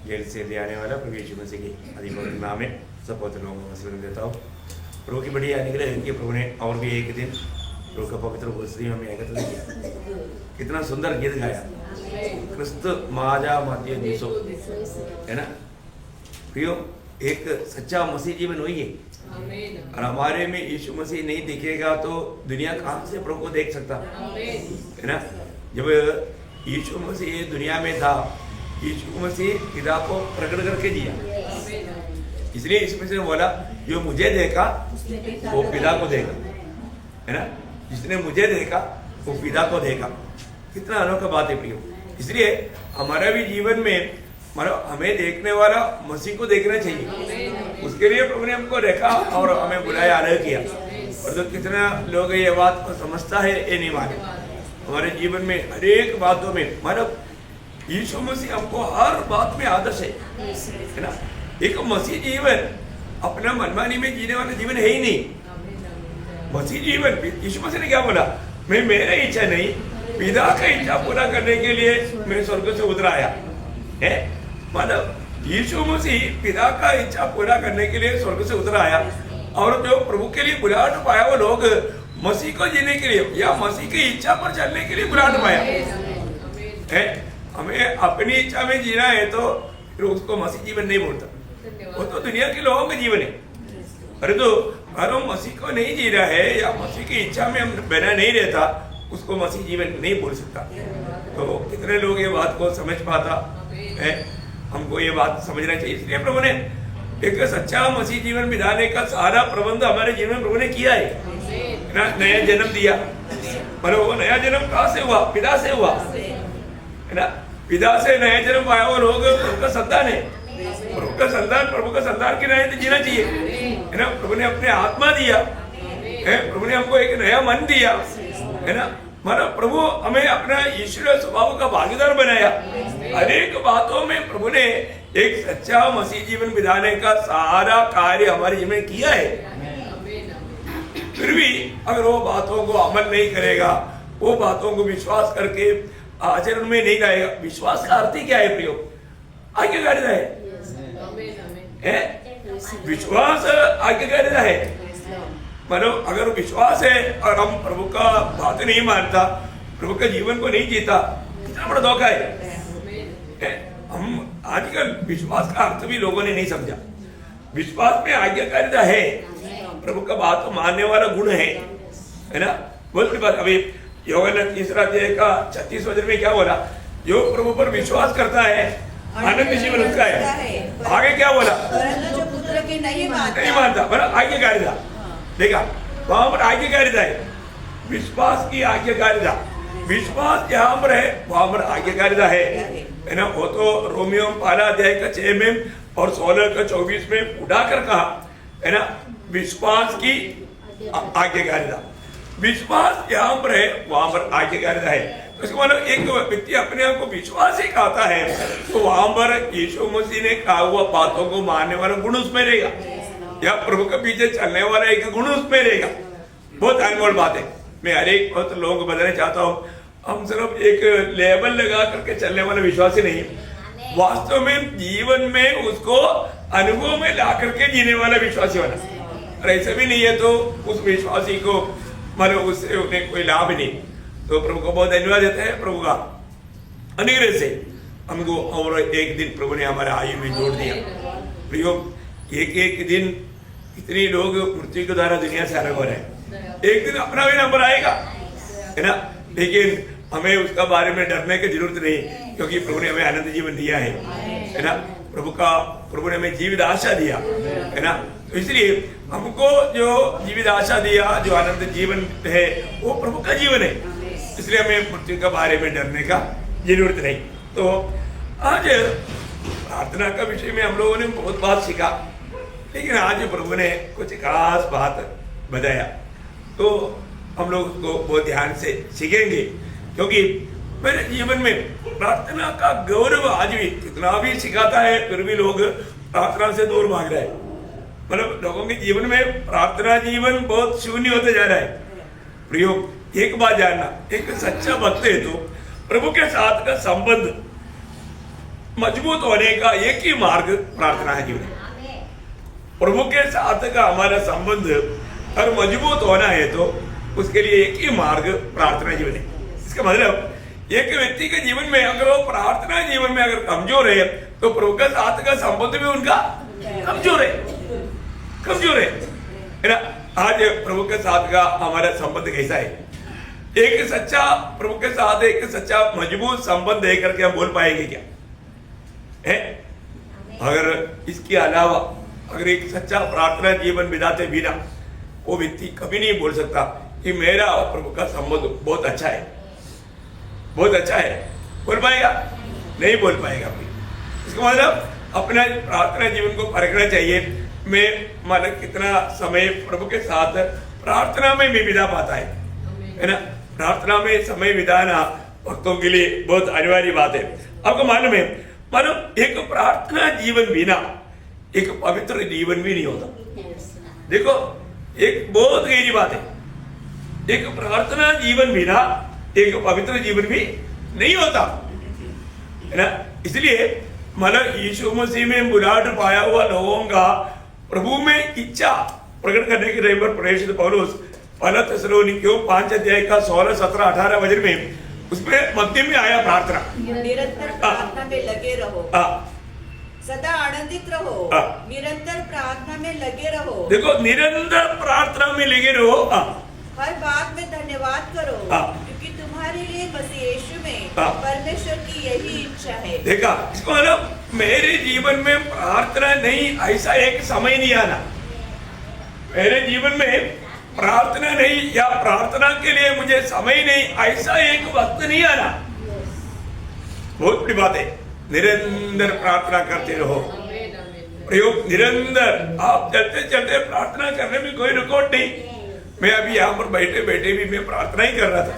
Jail से ले आने वाला प्रभु यीशु मसीह की अधिपवित्र नाम में सब पवित्र लोगों को सलाम देता हूँ। प्रभु की बड़ी अनुग्रह है कि प्रभु ने और भी एक दिन प्रभु का पवित्र उपस्थिति में एकत्रित किया। कितना सुंदर गीत गाया, क्रिस्त माजा मध्य देशो, है ना प्रियो। एक सच्चा मसीह जीवन वही है, और हमारे में यीशु मसीह नहीं दिखेगा तो दुनिया कहाँ से प्रभु को देख सकता है ना। जब यीशु मसीह दुनिया में था, यीशु मसीह पिता को प्रकट करके दिया, इसलिए इसमें से बोला जो मुझे देखा वो पिता को देखा, है ना। जिसने मुझे देखा वो पिता को देखा। कितना अनोखा बात है प्रियो। इसलिए हमारा भी जीवन में मतलब हमें देखने वाला मसीह को देखना चाहिए। उसके लिए प्रभु ने हमको देखा और हमें बुलाया, आदर किया। और तो कितना लोग ये बात को समझता है ये नहीं माने। हमारे जीवन में हर एक बातों में मतलब यीशु मसीह हमको हर बात में आदर्श है ना। एक मसीह जीवन अपना मनमानी में जीने वाला जीवन है ही नहीं। मसीह जीवन, यीशु मसीह ने क्या बोला, मैं मेरा इच्छा नहीं पिता का इच्छा पूरा करने के लिए मैं स्वर्ग से उतर आया है। मतलब यीशु मसीह पिता का इच्छा पूरा करने के लिए स्वर्ग से उतर आया, और जो प्रभु के लिए बुलाहट पाया वो लोग मसीह को जीने के लिए या मसीह की इच्छा पर चलने के लिए बुलाहट पाया है। हमें अपनी इच्छा में जीना है तो फिर उसको मसीह जीवन नहीं बोलता, वो तो दुनिया के लोगों का जीवन है। अरे तो अगर हम मसीह को नहीं जी रहा है या मसीह की इच्छा में हम बना नहीं रहता, उसको मसीह जीवन नहीं बोल सकता। तो कितने लोग ये बात को समझ पाता है, हमको ये बात समझना चाहिए। इसलिए प्रभु ने एक सच्चा मसीह जीवन बिताने का सारा प्रबंध हमारे जीवन में प्रभु ने किया है ना। नया जन्म दिया, मतलब वो नया जन्म कहाँ से हुआ, पिता से हुआ है ना। पिता से नया जन्म पाया वो लोग प्रभु का संतान है। प्रभु का संतान, प्रभु का संतान की नया जीना चाहिए है ना। प्रभु ने अपने आत्मा दिया है, प्रभु ने हमको एक नया मन दिया है ना। मतलब प्रभु हमें अपना ईश्वरीय स्वभाव का भागीदार बनाया। अनेक बातों में प्रभु ने एक सच्चा मसीह जीवन बिताने का सारा कार्य हमारे जीवन में किया है। फिर भी अगर वो बातों को अमल नहीं करेगा, वो बातों को विश्वास करके आचरण में नहीं लाएगा। विश्वास का अर्थ ही क्या है प्रियो, आज्ञाकारिता है। विश्वास आज्ञाकारिता है। मतलब अगर विश्वास है और हम प्रभु का बात नहीं मानता, प्रभु के जीवन को नहीं जीता, कितना बड़ा धोखा है। हम आजकल विश्वास का अर्थ भी लोगों ने नहीं समझा। विश्वास में आज्ञाकारिता है, प्रभु का बात मानने वाला गुण है ना। बहुत बड़ी बात। अभी यूहन्ना 3 अध्याय का 36 वचन में क्या बोला, जो प्रभु पर विश्वास करता है आनंद जीवन उसका है। आगे क्या बोला, जो पुत्र के नहीं मानता, मतलब आज्ञाकारिता। देखा वहां पर आज्ञाकारिता है, विश्वास की आज्ञाकारिता। विश्वास जहां पर है वहां पर आज्ञाकारिता है ना। वो तो रोमियो 12 अध्याय का 6 में और 16 का 24 में उठाकर कहा है ना, विश्वास की आज्ञाकारिता। विश्वास जहां पर है वहां पर आज्ञाकारिता है। तो इसका मतलब एक व्यक्ति अपने आप को विश्वास ही कहता है तो वहां पर यीशु मसीह ने कहा हुआ बातों को मानने वाला गुण उसमें रहेगा, या प्रभु के पीछे चलने वाला एक गुण उसमें रहेगा। बहुत अनमोल बात है। मैं हर एक बहुत लोगों को बताना चाहता हूँ, हम सिर्फ एक लेबल लगा करके चलने वाला विश्वास ही नहीं, वास्तव में जीवन में उसको अनुभव में ला करके जीने वाला विश्वासी होना। और ऐसा भी नहीं है तो उस विश्वासी को मतलब उससे उन्हें कोई लाभ नहीं। तो प्रभु को बहुत धन्यवाद देते हैं। प्रभु का अनुग्रह से हमको और एक दिन प्रभु ने हमारे आयु में जोड़ दिया। प्रियो, एक एक दिन कितने लोग मृत्यु के द्वारा दुनिया से अलग हो रहे हैं। एक दिन अपना भी नंबर आएगा है ना, लेकिन हमें उसका बारे में डरने की जरूरत नहीं, क्योंकि प्रभु ने हमें आनंद जीवन दिया है ना। प्रभु ने हमें जीवित आशा दिया है ना। तो इसलिए हमको जो जीवित आशा दिया, जो आनंद जीवन है, वो प्रभु का जीवन है। इसलिए हमें मृत्यु के बारे में डरने का जरूरत नहीं। तो आज प्रार्थना का विषय में हम लोगों ने बहुत बात सीखा, लेकिन आज प्रभु ने कुछ खास बात बताया तो हम लोग उसको बहुत ध्यान से सीखेंगे। क्योंकि मेरे जीवन में प्रार्थना का गौरव आज भी कितना भी सिखाता है, फिर भी लोग प्रार्थना से दूर भाग रहे हैं। मतलब लोगों के जीवन में प्रार्थना जीवन बहुत शून्य होते जा रहा है। प्रियो, एक बात जानना, एक सच्चा भक्त है तो प्रभु के साथ का संबंध मजबूत होने का एक ही मार्ग प्रार्थना है जीवन। प्रभु के साथ का हमारा संबंध अगर मजबूत होना है तो उसके लिए एक ही मार्ग प्रार्थना जीवन है। इसका मतलब एक व्यक्ति के जीवन में अगर वो प्रार्थना जीवन में अगर कमजोर है तो प्रभु के साथ का संबंध भी उनका कमजोर है ना। आज प्रभु के साथ का हमारा संबंध कैसा है? एक सच्चा प्रभु के साथ एक सच्चा मजबूत संबंध देकर के हम बोल पाएंगे क्या है? अगर इसके अलावा अगर एक सच्चा प्रार्थना जीवन बिताते बिना वो व्यक्ति कभी नहीं बोल सकता कि मेरा और प्रभु का संबंध बहुत अच्छा है, बहुत अच्छा है। बोल पाएगा? नहीं बोल पाएगा। इसका मतलब अपना प्रार्थना जीवन को परखना चाहिए। मैं मतलब कितना समय प्रभु के साथ प्रार्थना में भी बिता पाता है ना। प्रार्थना में समय बिताना भक्तों के लिए बहुत अनिवार्य बात है। आपको मालूम है, मानो एक प्रार्थना जीवन बिना एक पवित्र जीवन भी नहीं होता। देखो एक बहुत गहरी बात है, एक प्रार्थना जीवन बिना एक पवित्र जीवन भी नहीं होता है ना। इसलिए मतलब यीशु मसीह में बुलाहट पाया हुआ लोगों का प्रभु में इच्छा प्रकट करने के लिए प्रेरित पौलुस पहला थिस्सलुनीकियों 5 अध्याय का 16, 17, 18 वचन में उसमें मध्य में आया प्रार्थना। निरंतर प्रार्थना में लगे रहो, सदा आनंदित रहो, निरंतर प्रार्थना में लगे रहो। देखो निरंतर प्रार्थना में लगे रहो, हर बात में धन्यवाद करो, क्योंकि तुम्हारे लिए मसीह यीशु में परमेश्वर की यही इच्छा है। देखा, इसको मतलब मेरे जीवन में प्रार्थना नहीं ऐसा एक समय नहीं आना। मेरे जीवन में प्रार्थना नहीं या प्रार्थना के लिए मुझे समय नहीं ऐसा एक वक्त नहीं आना। बहुत बड़ी बात है। निरंतर प्रार्थना करते रहो। प्रयोग निरंतर, आप चलते चलते प्रार्थना करने में कोई रुकावट नहीं। मैं अभी यहाँ पर बैठे बैठे भी मैं प्रार्थना ही कर रहा था।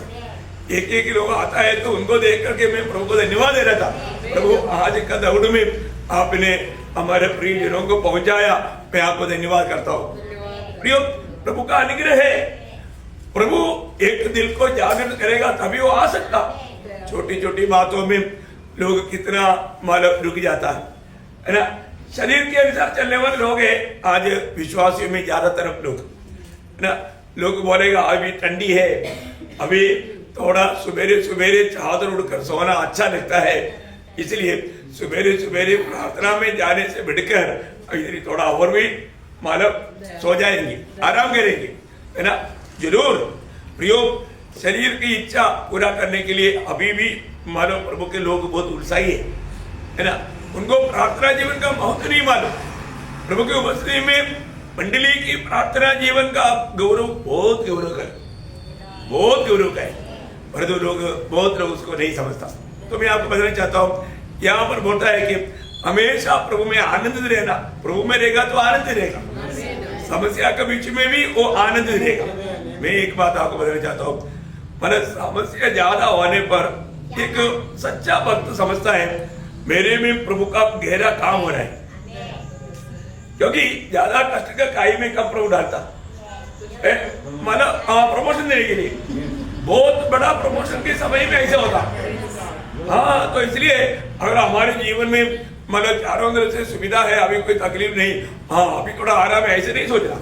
एक एक लोग आता है तो उनको देख करके मैं प्रभु को धन्यवाद दे रहा था। प्रभु आज का दौड़ में आपने हमारे प्रिय जनों को पहुंचाया, मैं आपको धन्यवाद करता हूँ। प्रयोग प्रभु का अनुग्रह है। प्रभु एक दिल को जागृत करेगा तभी वो आ सकता। छोटी छोटी बातों में लोग कितना मतलब रुक जाता है ना। शरीर के अनुसार चलने वाले लोग हैं आज विश्वासियों में ज्यादातर लोग है ना। लोग बोलेगा अभी ठंडी है, अभी थोड़ा सुबेरे सुबेरे चादर उड़कर सोना अच्छा लगता है, इसलिए सुबेरे सुबेरे प्रार्थना में जाने से बढ़कर इधर थोड़ा और भी मतलब सो जाएंगे, आराम करेंगे है ना। जरूर प्रयोग शरीर की इच्छा पूरा करने के लिए अभी भी मानो प्रभु के लोग बहुत उत्साही है ना। उनको प्रार्थना जीवन का महत्व नहीं मालूम। प्रभु की उपस्थिति में मंडली की प्रार्थना जीवन का गौरव बहुत गौरव का है, बहुत गौरव का है, परंतु लोग बहुत लोग उसको नहीं समझता। तो मैं आपको बताना चाहता हूँ, यहाँ पर बोलता है कि हमेशा प्रभु में आनंद रहना। प्रभु में रहेगा तो आनंद रहेगा, समस्या के बीच में भी वो आनंद रहेगा। मैं एक बात आपको बताना चाहता हूँ, मतलब समस्या ज्यादा होने पर एक सच्चा भक्त समझता है मेरे में प्रभु का गहरा काम हो रहा है, क्योंकि ज्यादा कष्ट का काई में कम प्रभु डालता मतलब प्रमोशन देने के लिए। बहुत बड़ा प्रमोशन के समय में ऐसा होता। हाँ, तो इसलिए अगर हमारे जीवन में मतलब चारों तरह से सुविधा है, अभी कोई तकलीफ नहीं, हाँ अभी थोड़ा आराम है, ऐसे नहीं सोचना।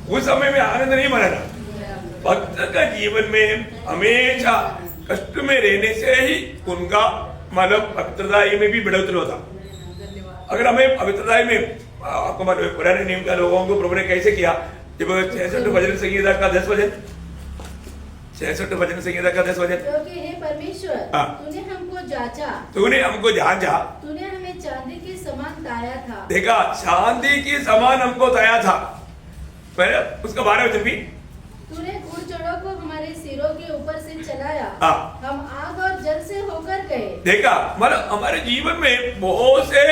उस समय में आनंद नहीं मनाना। भक्त का जीवन में हमेशा कष्ट में रहने से ही उनका मतलब पवित्रता में भी बढ़ोतरी होता। अगर हमें पवित्रता में आपको मतलब पुराने नियम का लोगों को प्रभु ने कैसे किया, जब 66 भजन संहिता का 10 वचन, 66 भजन संहिता का 10 वचन, क्योंकि हे परमेश्वर तूने हमको जांचा, तूने हमको जांचा, तूने हमें चांदी के समान ताया था। देखा, चांदी के समान हमको ताया था। पहले उसका 12 वचन भी, तूने घुड़चढ़ों को हमारे सिरों के ऊपर से चलाया, हम आग और जल से होकर गए। देखा, मतलब हमारे जीवन में बहुत से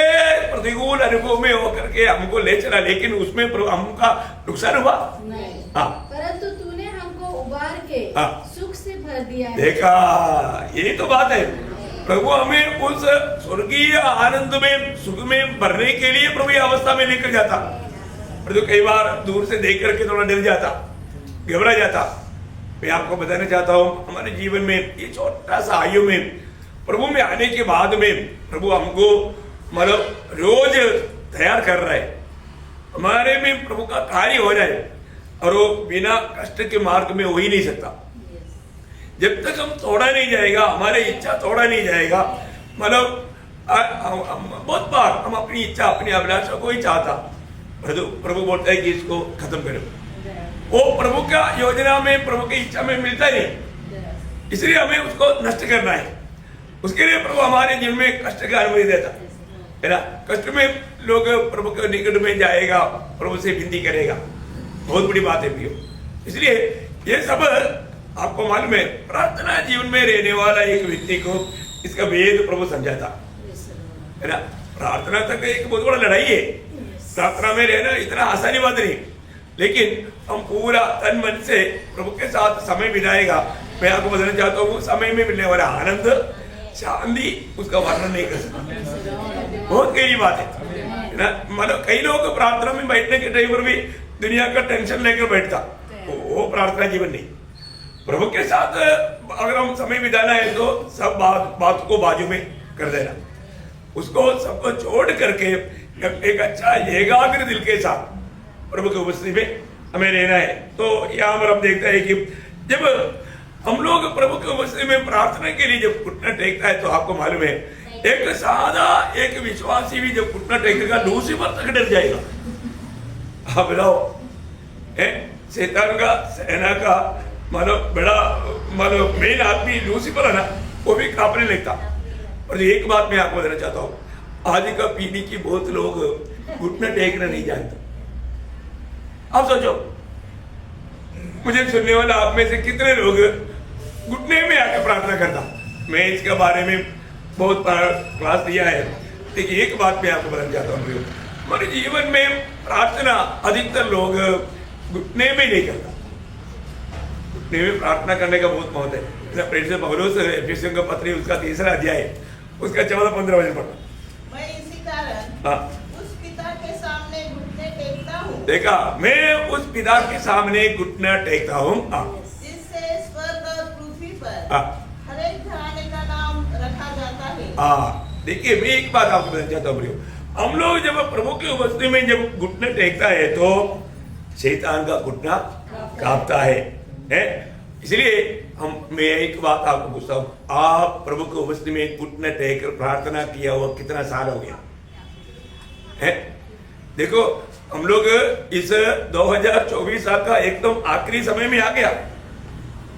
प्रतिकूल अनुभव में होकर के हमको ले चला, लेकिन उसमें हमका नुकसान हुआ नहीं, परंतु तूने हमको उबार के सुख से भर दिया है। देखा, यही तो बात है। प्रभु हमें उस स्वर्गीय आनंद में सुख में भरने के लिए प्रभु ये अवस्था में लेकर जाता। परंतु कई बार दूर से देख करके थोड़ा डर जाता, घबरा जाता। मैं आपको बताना चाहता हूँ, हमारे जीवन में ये छोटा सा आयु में प्रभु में आने के बाद में प्रभु हमको मतलब रोज तैयार कर रहा है, हमारे में प्रभु का कार्य हो रहा है, और वो बिना कष्ट के मार्ग में हो ही नहीं सकता। जब तक हम तोड़ा नहीं जाएगा, हमारे इच्छा तोड़ा नहीं जाएगा, मतलब बहुत बार हम अपनी इच्छा अपनी अभिलाषा को ही चाहता, प्रभु बोलता है कि इसको खत्म करो, वो प्रभु का योजना में प्रभु की इच्छा में मिलता ही नहीं, इसलिए हमें उसको नष्ट करना है। उसके लिए प्रभु हमारे जीवन में कष्ट का अनुभव देता है ना। कष्ट में लोग प्रभु के निकट में जाएगा, प्रभु से विनती करेगा, बहुत बड़ी बात है प्रियो। इसलिए ये सब आपको मालूम है, प्रार्थना जीवन में रहने वाला एक व्यक्ति को इसका भेद प्रभु समझाता है ना। प्रार्थना तक एक बहुत बड़ा लड़ाई है, प्रार्थना में रहना इतना आसानी बात नहीं, लेकिन हम पूरा तन मन से प्रभु के साथ समय बिताएगा। मैं आपको बताना चाहता हूँ, समय में मिलने वाला आनंद, शांति, उसका वर्णन नहीं कर सकता, बहुत गहरी बात है ना। मतलब कई लोग प्रार्थना में बैठने के टाइम पर भी दुनिया का टेंशन लेकर बैठता, वो प्रार्थना जीवन नहीं। प्रभु के साथ अगर हम समय बिताना है तो सब बात को बाजू में कर देना, उसको सबको छोड़ करके एक अच्छा एकाग्र दिल के साथ प्रभु की उपस्थिति में हमें रहना है। तो यहाँ पर हम देखते हैं कि जब हम लोग प्रभु की उपस्थिति में प्रार्थना के लिए जब घुटना टेकता है, तो आपको मालूम है एक सादा एक विश्वासी भी जब घुटना टेकेगा, लूसीफर तक डर जाएगा। हाँ बताओ, शैतान का सेना का मतलब बड़ा मतलब मेन आदमी लूसीफर है ना, वो भी कांपने लगता। और एक बात मैं आपको बताना चाहता हूँ, आज का पीढ़ी की बहुत लोग घुटना टेकना नहीं जानते। आप सोचो, मुझे सुनने वाला आप में से कितने लोग घुटने में आकर प्रार्थना करता। मैं इसके बारे में बहुत बार क्लास दिया है, लेकिन एक बात मैं आपको बताना चाहता हूँ, हमारे जीवन में प्रार्थना अधिकतर लोग घुटने में नहीं करता। घुटने में प्रार्थना करने का बहुत महत्व है। प्रेरित पौलुस एफिसियों का पत्र उसका 3रा अध्याय उसका 14-15 वचन पढ़ना। मैं इसी कारण उस पिता के सामने घुटने टेकता हूँ। देखा, मैं उस पिता के सामने घुटना टेकता हूँ, जिससे स्वर्ग और पृथ्वी पर हर एक घराने का नाम रखा जाता है। देखिए, मैं एक बात आपको बताना चाहता हूँ, हम लोग जब प्रभु की उपस्थिति में जब घुटने टेकता है तो शैतान का घुटना कांपता है। इसलिए मैं एक बात आपको पूछता हूँ, आप प्रभु की उपस्थिति में घुटने टेक प्रार्थना किया हुआ कितना साल हो गया है? देखो, हम लोग इस 2024 साल का एकदम आखिरी समय में आ गया।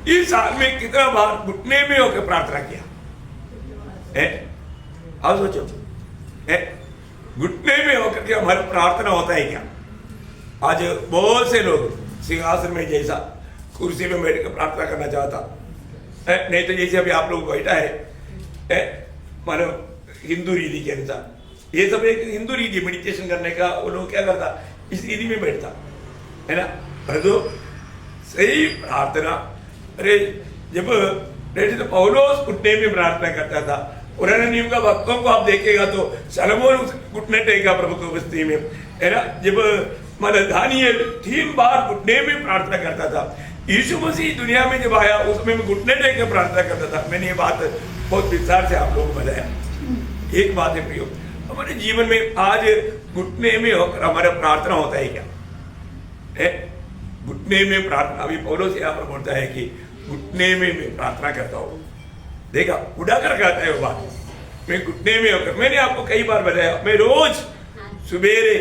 इस साल में कितना बार घुटने में होकर प्रार्थना किया है? आप सोचो, घुटने में होकर के हमारी प्रार्थना होता है क्या? आज बहुत से लोग सिंहासन में जैसा कुर्सी में बैठ कर प्रार्थना करना चाहता है, नहीं तो जैसे अभी आप लोग बैठा है मानो हिंदू रीति के अनुसार, ये सब एक हिंदू रीति मेडिटेशन करने का, वो लोग क्या करता, इस रीति में बैठता है ना। परंतु सही प्रार्थना, अरे जब पौलुस घुटने में प्रार्थना करता था, पुराने नियम का भक्तों को आप देखेगा तो सलोमोन घुटने टेका प्रभु की उपस्थिति में, है ना। जब मतलब दानियल 3 बार घुटने में प्रार्थना करता था। यीशु मसीह दुनिया में जब आया उसमें घुटने टेक के प्रार्थना करता था। मैंने ये बात बहुत विस्तार से आप लोगों को बताया। एक बात है प्रियो, हमारे जीवन में आज घुटने में होकर हमारा प्रार्थना होता है क्या? घुटने में प्रार्थना, अभी पौलुस यहाँ पर बोलता है कि घुटने में मैं प्रार्थना करता हूँ। देखा, उड़ा कर कहता है वो बात, मैं घुटने में होकर। मैंने आपको कई बार बताया, मैं रोज सुबेरे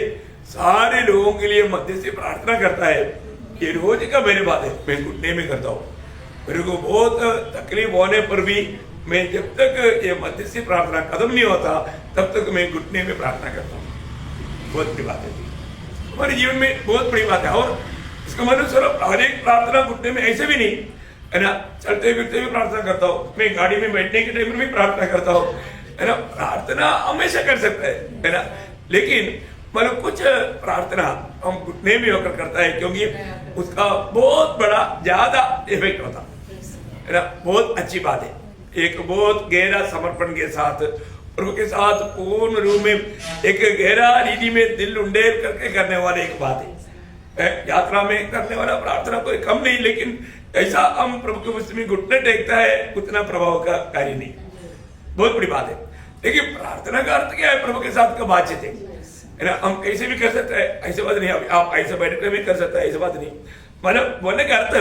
सारे लोगों के लिए मध्य से प्रार्थना करता है। ये रोज का मेरे बात है, मैं घुटने में करता हूँ। मेरे को बहुत तकलीफ होने पर भी मैं जब तक ये मध्य से प्रार्थना खत्म नहीं होता तब तक मैं घुटने में प्रार्थना करता हूँ। बहुत बड़ी बात है, हमारे जीवन में बहुत बड़ी बात है। और इसका मतलब सिर्फ हर एक प्रार्थना घुटने में ऐसे भी नहीं है ना, चलते फिरते भी प्रार्थना करता हूँ, मैं गाड़ी में बैठने के टाइम में भी प्रार्थना करता हूँ, है ना। प्रार्थना हमेशा कर सकता है ना, लेकिन मतलब कुछ प्रार्थना हम घुटने में होकर करता है क्योंकि उसका बहुत बड़ा ज्यादा इफेक्ट होता है ना। बहुत अच्छी बात है, एक बहुत गहरा समर्पण के साथ प्रभु के साथ पूर्ण रूप में एक गहरा रीति में दिल उंडेल करके करने वाले एक बात है। यात्रा में करने वाला प्रार्थना कोई कम नहीं, लेकिन ऐसा हम प्रभु के उपस्थिति में घुटने टेकता है, उतना प्रभाव का कार्य नहीं। बहुत बड़ी बात है। देखिए प्रार्थना का अर्थ क्या है? प्रभु के साथ का बातचीत है ना। हम ऐसे भी कर सकते हैं, ऐसे बात नहीं, आप ऐसे बैठ कर भी कर सकते हैं, ऐसे बात नहीं। मतलब बोलने का अर्थ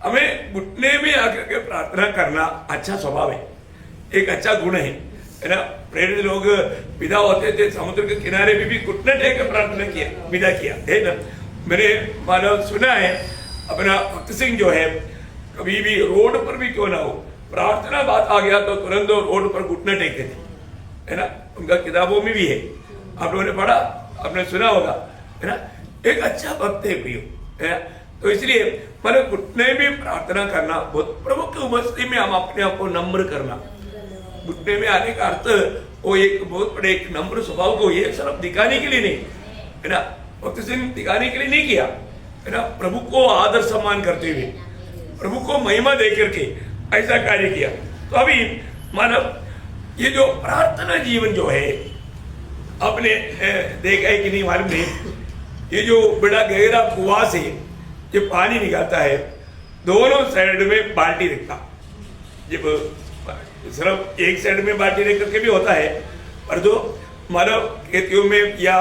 हमें घुटने में आकर के प्रार्थना करना अच्छा स्वभाव है, एक अच्छा गुण है ना। प्रेरित लोग विदा होते थे, समुद्र के किनारे भी घुटने टेक कर प्रार्थना किया, विदा किया है ना। मैंने मानो सुना है अपना भक्त सिंह जो है, कभी भी रोड पर भी क्यों ना हो, प्रार्थना बात आ गया तो तुरंत रोड पर घुटने टेकते थे, है ना। उनका किताबों में भी है, आप लोगों ने पढ़ा, आपने सुना होगा, है ना। एक अच्छा भक्त है प्रियो, है ना। तो इसलिए मतलब घुटने में प्रार्थना करना बहुत, प्रभु की उपस्थिति में हम अपने आप को नम्र करना। घुटने में आने का अर्थ वो एक बहुत बड़े एक नम्र स्वभाव को ये सिर्फ दिखाने के लिए नहीं, है ना, भक्त सिंह दिखाने के लिए नहीं किया, है ना। प्रभु को आदर सम्मान करते हुए, प्रभु को महिमा दे करके ऐसा कार्य किया। तो अभी मानव ये जो प्रार्थना जीवन जो है, आपने देखा है कि नहीं मालूम नहीं, ये जो बड़ा गहरा कुआं से ये पानी निकलता है, दोनों साइड में बाल्टी रखता। जब सिर्फ एक साइड में बाल्टी रख करके भी होता है, पर जो मानव खेतियों में या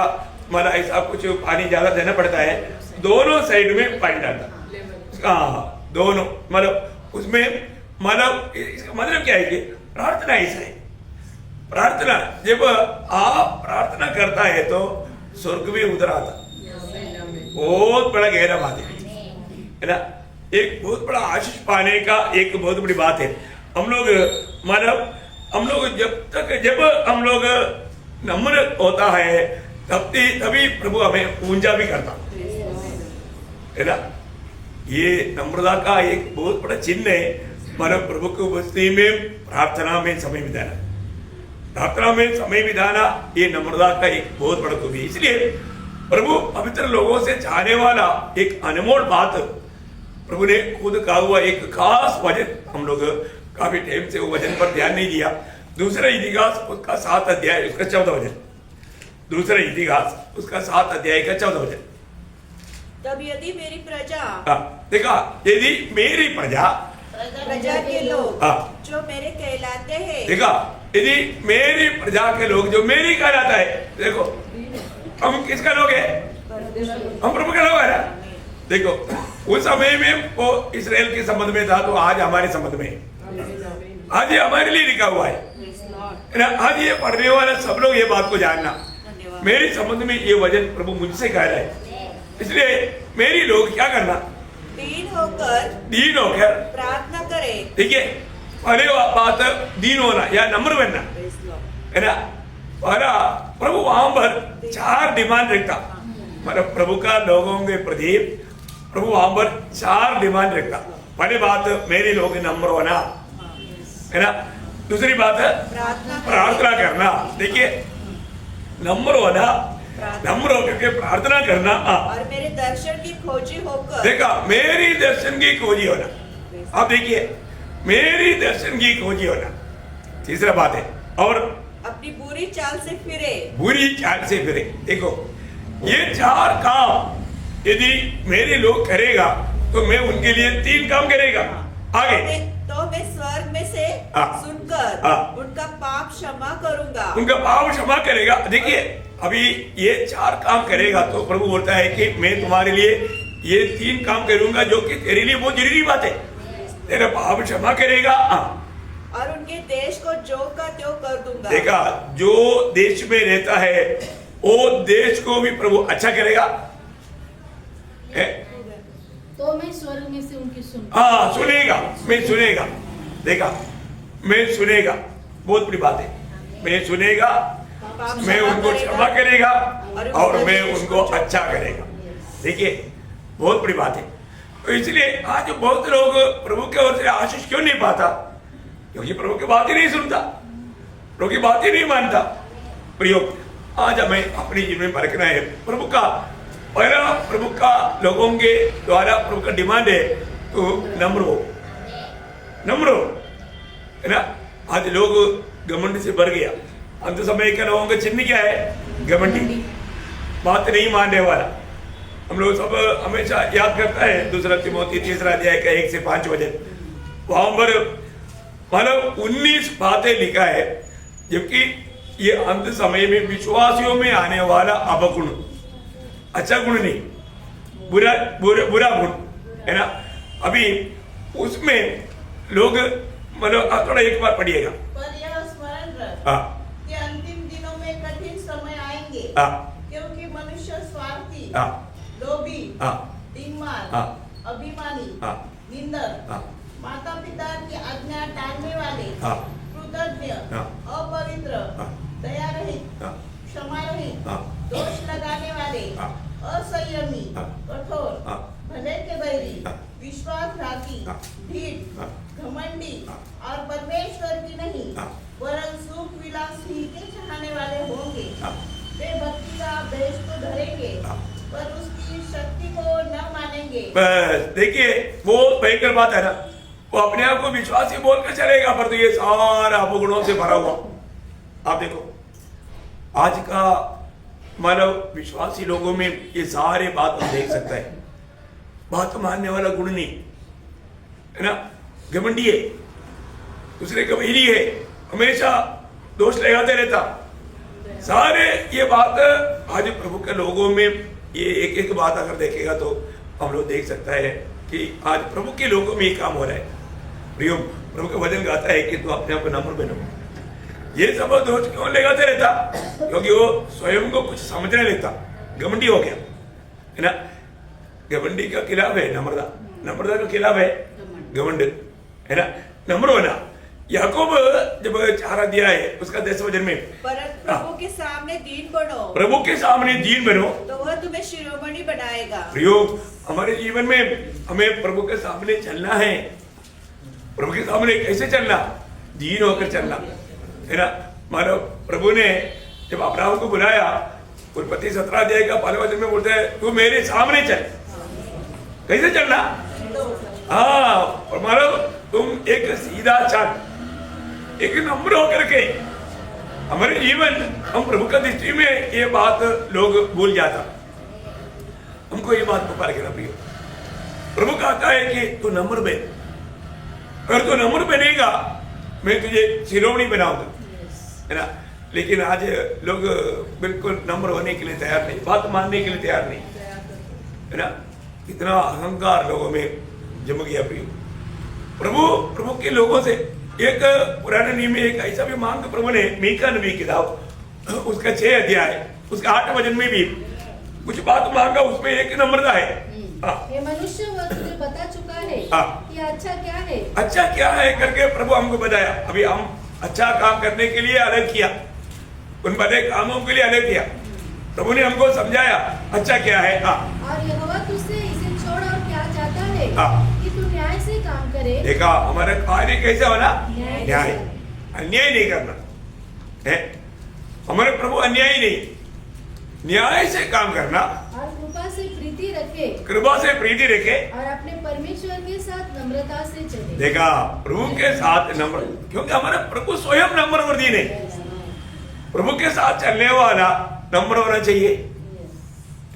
माना ऐसा कुछ पानी ज्यादा देना पड़ता है, दोनों साइड में पानी डालता। हाँ, दोनों मतलब उसमें मानव, इसका मतलब क्या है कि प्रार्थना ऐसा है। प्रार्थना जब आप प्रार्थना करता है तो स्वर्ग भी उधर आता, बहुत बड़ा गहरा बात है ना। एक बहुत बड़ा आशीष पाने का एक बहुत बड़ी बात है। हम लोग मानव, हम लोग जब हम लोग नम्र होता है तभी प्रभु हमें पूजा भी करता है ना। ये नम्रता का एक बहुत बड़ा चिन्ह है। मानव प्रभु की उपस्थिति में प्रार्थना में समय बिताना, प्रार्थना में समय बिताना ये नम्रता का एक बहुत बड़ा खूबी है। इसलिए प्रभु पवित्र लोगों से चाहने वाला एक अनमोल बात प्रभु ने खुद कहा हुआ एक खास वचन, हम लोग काफी टाइम से वो वचन पर ध्यान नहीं दिया। दूसरा इतिहास उसका 7 अध्याय उसका 14 वचन, दूसरा इतिहास उसका 7 अध्याय का 14 वचन। तब यदि मेरी प्रजा, देखा, यदि मेरी प्रजा के लोग जो मेरे कहलाते हैं, देखा, यदि मेरी प्रजा के लोग जो मेरी कहलाता है, देखो हम किसका लोग है? हम प्रभु का लोग है ना। देखो उस समय में वो इस्राएल के संबंध में था, तो आज हमारे संबंध में है। आज ये हमारे लिए लिखा हुआ है ना। आज ये पढ़ने वाला सब लोग ये बात को जानना, मेरे संबंध में ये वचन प्रभु मुझसे कह रहा है। इसलिए मेरी लोग क्या करना? दीन होकर प्रार्थना करे। ठीक है, पहले बात दीन होना या नम्र बनना, है ना। पहला प्रभु वहां पर 4 डिमांड रखता, मतलब प्रभु का लोगों के प्रति प्रभु वहां पर 4 डिमांड रखता। पहली बात मेरे लोग नम्र होना, है ना। दूसरी बात है प्रार्थना करना। देखिए नम्र होना, नम्र होकर के प्रार्थना करना, और मेरे दर्शन की खोजी होकर, देखा, मेरी दर्शन की खोजी होना। अब देखिए मेरी दर्शन की खोजी होना, तीसरा बात है। और अपनी बुरी चाल से फिरे, बुरी चाल से फिरे। देखो ये 4 काम यदि मेरे लोग करेगा तो मैं उनके लिए 3 काम करेगा। आगे तो मैं स्वर्ग में से सुनकर उनका पाप क्षमा करूंगा, उनका पाप क्षमा करेगा। देखिए अभी ये 4 काम करेगा तो प्रभु बोलता है कि मैं तुम्हारे लिए ये 3 काम करूंगा, जो कि तेरे लिए बहुत जरूरी बात है। तेरा पाप क्षमा करेगा और उनके देश को जो का त्यों कर दूंगा। देखा, जो देश में रहता है वो देश को भी प्रभु अच्छा करेगा। तो मैं स्वर्ग में से उनकी सुनेगा, मैं सुनेगा। देखा, मैं सुनेगा, बहुत बड़ी बात है। मैं सुनेगा, मैं उनको क्षमा करेगा और मैं उनको अच्छा करेगा। देखिए बहुत बड़ी बात है। तो इसलिए आज बहुत लोग प्रभु के ओर से आशीष क्यों नहीं पाता? क्योंकि प्रभु की बात ही नहीं सुनता, प्रभु की बात ही नहीं मानता। प्रयोग आज हमें अपनी जीवन में परखना है। प्रभु का पहला, प्रभु का लोगों के द्वारा प्रभु का डिमांड है तो नम्र हो, नम्र हो, है ना। आज लोग घमंड से भर गया। अंत समय के लोगों का चिन्ह क्या है? घमंडी, बात नहीं मानने वाला। हम लोग सब हमेशा याद करता है 2 तिमोथी 3 अध्याय का 1 से 5 वचन। वहां पर मतलब 19 बातें लिखा है, जबकि ये अंत समय में विश्वासियों में आने वाला अपगुण, अच्छा गुण नहीं, बुरा गुण है ना। अभी उसमें लोग मतलब थोड़ा एक बार पढ़िएगा। पर यह स्मरण रख कि अंतिम दिनों में कठिन समय आएंगे, क्योंकि मनुष्य स्वार्थी, लोभी, दिनमान, अभिमानी, निंदक, माता पिता की आज्ञा टालने वाले, कृतज्ञ, अपवित्र, दया रहित, क्षमा रहित, दोष लगाने वाले, असंयमी, कठोर, भले के बैरी, विश्वासघाती, ढीठ, घमंडी और परमेश्वर की नहीं वरन सुख विलास ही के चाहने वाले होंगे। वे भक्ति का अभ्यास तो धरेंगे पर उसकी शक्ति को न मानेंगे। बस देखिए, वो भयंकर बात है ना, वो अपने आप को विश्वासी बोलकर चलेगा पर तो ये सारा अवगुणों से भरा हुआ। आप देखो आज का मानव विश्वासी लोगों में ये सारे बात हम देख सकते हैं। बात मानने वाला गुण नहीं है ना, घमंडी है, दूसरे का वैरी है, हमेशा दोष लगाते रहता। सारे ये बात आज प्रभु के लोगों में ये एक एक बात अगर देखेगा तो हम लोग देख सकता है कि आज प्रभु के लोगों में ये काम हो रहा है। प्रभु का वचन गाता है कि तू अपने आप को नम्र बनो। ये सब दोष क्यों लगाते रहता? क्योंकि वो स्वयं को कुछ समझने लगता, घमंडी हो गया है ना। घमंडी का खिलाफ है नम्रता, नम्रता का खिलाफ है घमंड है ना। नम्र होना, याकूब जब 4 अध्याय है उसका 10 वचन में, प्रभु के सामने दीन बनो, प्रभु के सामने दीन बनो तो वह तुम्हें शिरोमणि बनाएगा। प्रयोग हमारे जीवन में हमें प्रभु के सामने चलना है। प्रभु के सामने कैसे चलना? दीन होकर चलना है ना। मानो प्रभु ने जब अब्राहम को बुलाया, उत्पत्ति 17 अध्याय का 5वें वचन में बोलते हैं तू मेरे सामने चल। कैसे चलना? हाँ, और मानो तुम एक सीधा चल, एक नम्र होकर के। हमारे जीवन हम प्रभु का दृष्टि में ये बात लोग भूल जाता। हमको ये बात पुकार के प्रियो, प्रभु कहता है कि तू नम्र बन, अगर तू नम्र बनेगा मैं तुझे शिरोमणि बनाऊंगा है ना। लेकिन आज लोग बिल्कुल नम्र होने के लिए तैयार नहीं, बात मानने के लिए तैयार नहीं है ना। इतना अहंकार लोगों में जम गया प्रियो। प्रभु के लोगों से एक पुराने नियम में एक ऐसा भी मांग प्रभु ने मीका नबी किताब उसका 6 अध्याय उसका 8 वचन में भी कुछ बात मांगा, उसमें एक नम्रता है। ये मनुष्य वह तुझे बता चुका है कि अच्छा क्या है, अच्छा क्या है करके प्रभु हमको बताया। अभी हम अच्छा काम करने के लिए अलग किया, उन बड़े कामों के लिए अलग किया। प्रभु ने हमको समझाया अच्छा क्या है। और यहोवा तुझसे इसे छोड़ और क्या चाहता है कि तू न्याय से काम करे। देखा हमारा कार्य कैसे होना? न्याय, अन्याय नहीं करना है। हमारे प्रभु अन्याय नहीं, न्याय से काम करना और कृपा से प्रीति रखे, कृपा से प्रीति रखे और अपने परमेश्वर के साथ नम्रता से चले। देखा प्रभु के साथ नम्र, क्योंकि हमारा प्रभु स्वयं नम्र और दीन है। प्रभु के साथ चलने वाला नम्र होना चाहिए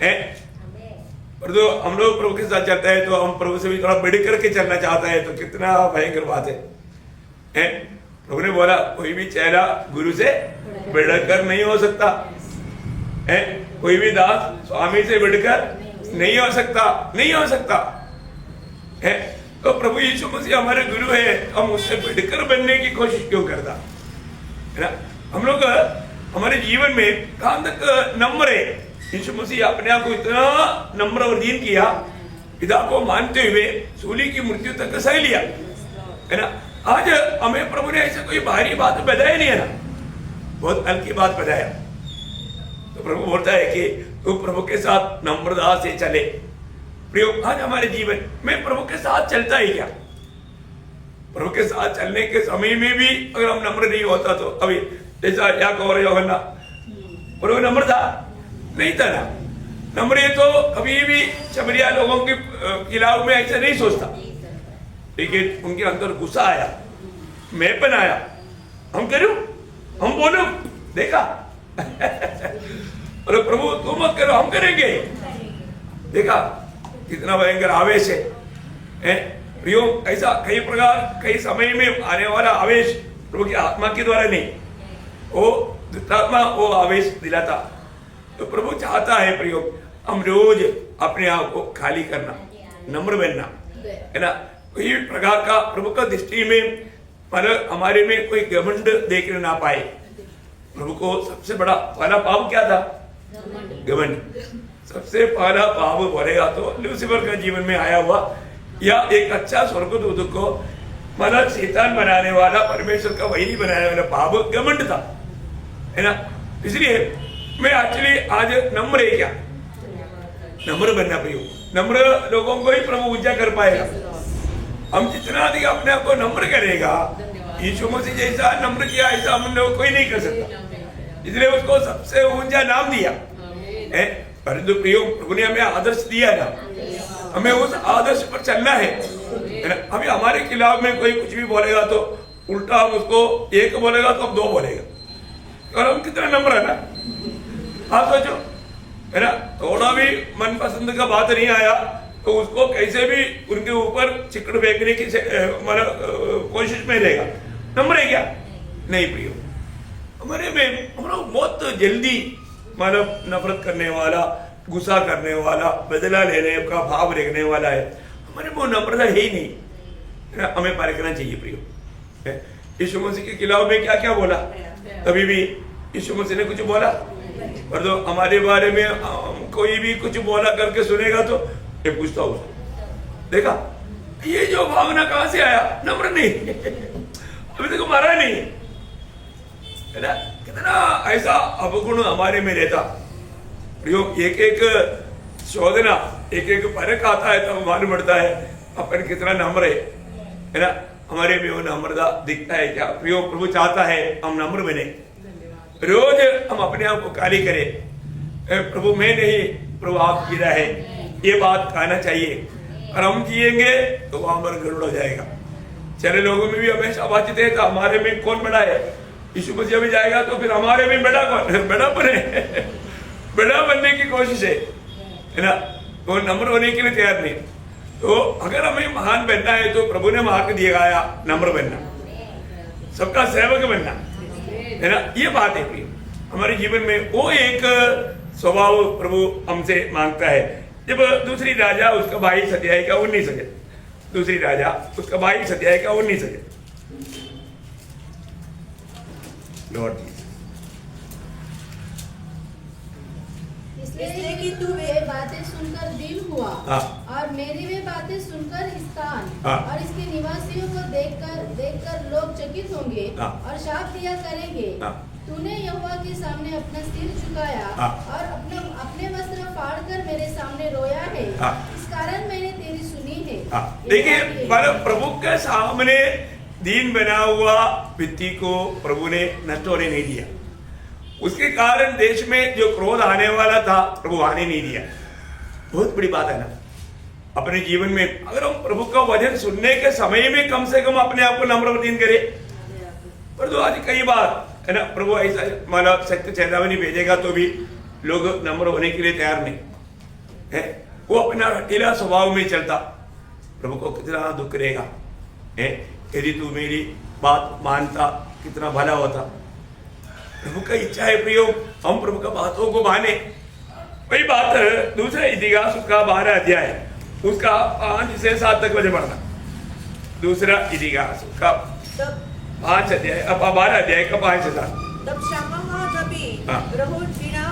है। और जो हम लोग प्रभु के साथ चलता है तो हम प्रभु से भी थोड़ा बढ़ करके चलना चाहता है, तो कितना भयंकर बात है। प्रभु ने बोला कोई भी चेला गुरु से बढ़कर नहीं हो सकता है, कोई भी दास स्वामी से बढ़कर नहीं हो सकता, नहीं हो सकता है। तो प्रभु यीशु मसीह हमारे गुरु है, हम उससे बढ़कर बनने की कोशिश क्यों करता है ना। हम लोग हमारे जीवन में कहां तक नम्र है? यीशु मसीह अपने आप को इतना नम्र और दीन किया, पिता को मानते हुए सूली की मृत्यु तक सह लिया है ना। आज हमें प्रभु ने ऐसे कोई भारी बात बताया नहीं है ना, बहुत हल्की बात बताया। तो प्रभु बोलता है कि तू प्रभु के साथ नम्रता से चले। प्रियो, आज हमारे जीवन में प्रभु के साथ चलता ही क्या? प्रभु के साथ चलने के समय में भी अगर हम नम्र नहीं होता तो अभी जैसा याकूब और यूहन्ना, प्रभु नम्र था नहीं था ना। नम्र ये तो कभी भी शमरिया लोगों के खिलाफ में ऐसा नहीं सोचता, लेकिन उनके अंदर गुस्सा आया, मैंपन आया, हम करूं, हम बोलूं, देखा और प्रभु तुम मत करो हम करेंगे। देखा कितना भयंकर आवेश है प्रियो ऐसा कई प्रकार कई समय में आने वाला आवेश प्रभु की आत्मा के द्वारा नहीं, वो दुष्टात्मा वो आवेश दिलाता। तो प्रभु चाहता है प्रियो हम रोज अपने आप को खाली करना, नम्र बनना, है ना। कोई प्रकार का प्रभु का दृष्टि में मतलब हमारे में कोई घमंड देखने ना पाए। प्रभु को सबसे बड़ा पहला पाप क्या था? घमंड। सबसे पहला पाप बोलेगा तो लूसीफर का जीवन में आया हुआ, या एक अच्छा स्वर्गदूत को मतलब शैतान बनाने वाला, परमेश्वर का वैरी बनाने वाला पाप घमंड था, है ना। इसलिए मैं एक्चुअली आज नम्र है क्या? नम्र बनना प्रियो। नम्र लोगों को ही प्रभु ऊंचा कर पाएगा। हम जितना अधिक अपने आप को नम्र करेगा, यीशु मसीह जैसा नम्र किया ऐसा हम लोग कोई नहीं कर सकता, इसलिए उसको सबसे ऊंचा नाम दिया है। परंतु प्रियो प्रभु ने हमें आदर्श दिया ना, हमें उस आदर्श पर चलना है ना। अभी हमारे खिलाफ में कोई कुछ भी बोलेगा तो उल्टा हम उसको एक बोलेगा तो हम दो बोलेगा, और हम कितना नम्र है ना। आप सोचो, है ना, थोड़ा भी मनपसंद का बात नहीं आया तो उसको कैसे भी उनके ऊपर चिकड़ फेंकने की मतलब कोशिश में रहेगा। नम्र है क्या? नहीं प्रियो। हमारे में हम लोग बहुत जल्दी मतलब नफरत करने वाला, गुस्सा करने वाला, बदला लेने का भाव रखने वाला है। हमारे वो नम्रता है ही नहीं, है ना। हमें पार करना चाहिए प्रियो। यीशु मसीह के खिलाफ में क्या क्या बोला? कभी भी यीशु मसीह ने कुछ बोला? और तो हमारे बारे में कोई भी कुछ बोला करके सुनेगा तो ये पूछता हूँ, देखा ये जो भावना कहां से आया? नम्र नहीं, अभी तक मारा नहीं, है ना। कितना ऐसा अवगुण हमारे में रहता प्रियो। एक एक शोधना, एक एक परख आता है तो मालूम पड़ता है अपन कितना नम्र है ना। हमारे में वो नम्रता दिखता है क्या प्रियो? प्रभु चाहता है हम नम्र बने, रोज हम अपने आप को खाली करें। प्रभु मैं नहीं, प्रभु आप जी रहा है, ये बात कहना चाहिए। और हम जिएंगे तो वहां पर गड़बड़ हो जाएगा। चले लोगों में भी हमेशा बातचीत है तो हमारे में कौन बड़ा है? यीशु मसीह में जाएगा तो फिर हमारे में बड़ा कौन? बड़ा बने बड़ा बनने की कोशिश है ना। वो नम्र होने के लिए तैयार नहीं। तो अगर हमें महान बनना है तो प्रभु ने मार्ग दिया नम्र बनना, सबका सेवक बनना, है ना। ये बात है प्रिय हमारे जीवन में। वो एक स्वभाव प्रभु हमसे मांगता है। जब दूसरी राजा उसका 22 अध्याय का 19 है, दूसरी राजा उसका 22 अध्याय का 19 है। लॉर्ड इसलिए कि तू वे बातें सुनकर दिल हुआ और मेरी वे बातें सुनकर स्थान और इसके निवासियों को देखकर लोग चकित होंगे और शाप दिया करेंगे। तूने यहोवा के सामने अपना सिर झुकाया और अपने वस्त्र फाड़कर मेरे सामने रोया है, इस कारण मैंने तेरी सुनी है। देखिए प्रभु के सामने दीन बना हुआ व्यक्ति को प्रभु ने नष्ट होने नहीं दिया। उसके कारण देश में जो क्रोध आने वाला था प्रभु आने नहीं दिया। बहुत बड़ी बात है ना। अपने जीवन में अगर हम प्रभु का वचन सुनने के समय में कम से कम अपने आप को नम्र दीन करें। पर तो आज कई बार है ना, प्रभु ऐसा मतलब सत्य चेतावनी भेजेगा तो भी लोग नम्र होने के लिए तैयार नहीं है। वो अपना अकेला स्वभाव में चलता। प्रभु को कितना दुख रहेगा है यदि तू मेरी बात मानता, कितना भला होता। प्रभु का इच्छा है प्रियो हम प्रभु का बातों को माने। वही बात दूसरे इतिहास का 12 अध्याय उसका 5 से 7 तक मुझे पढ़ना। दूसरा इतिहास का 5 अध्याय 12 अध्याय का 5 से 7। तब शमूएल नबी, रहोबीना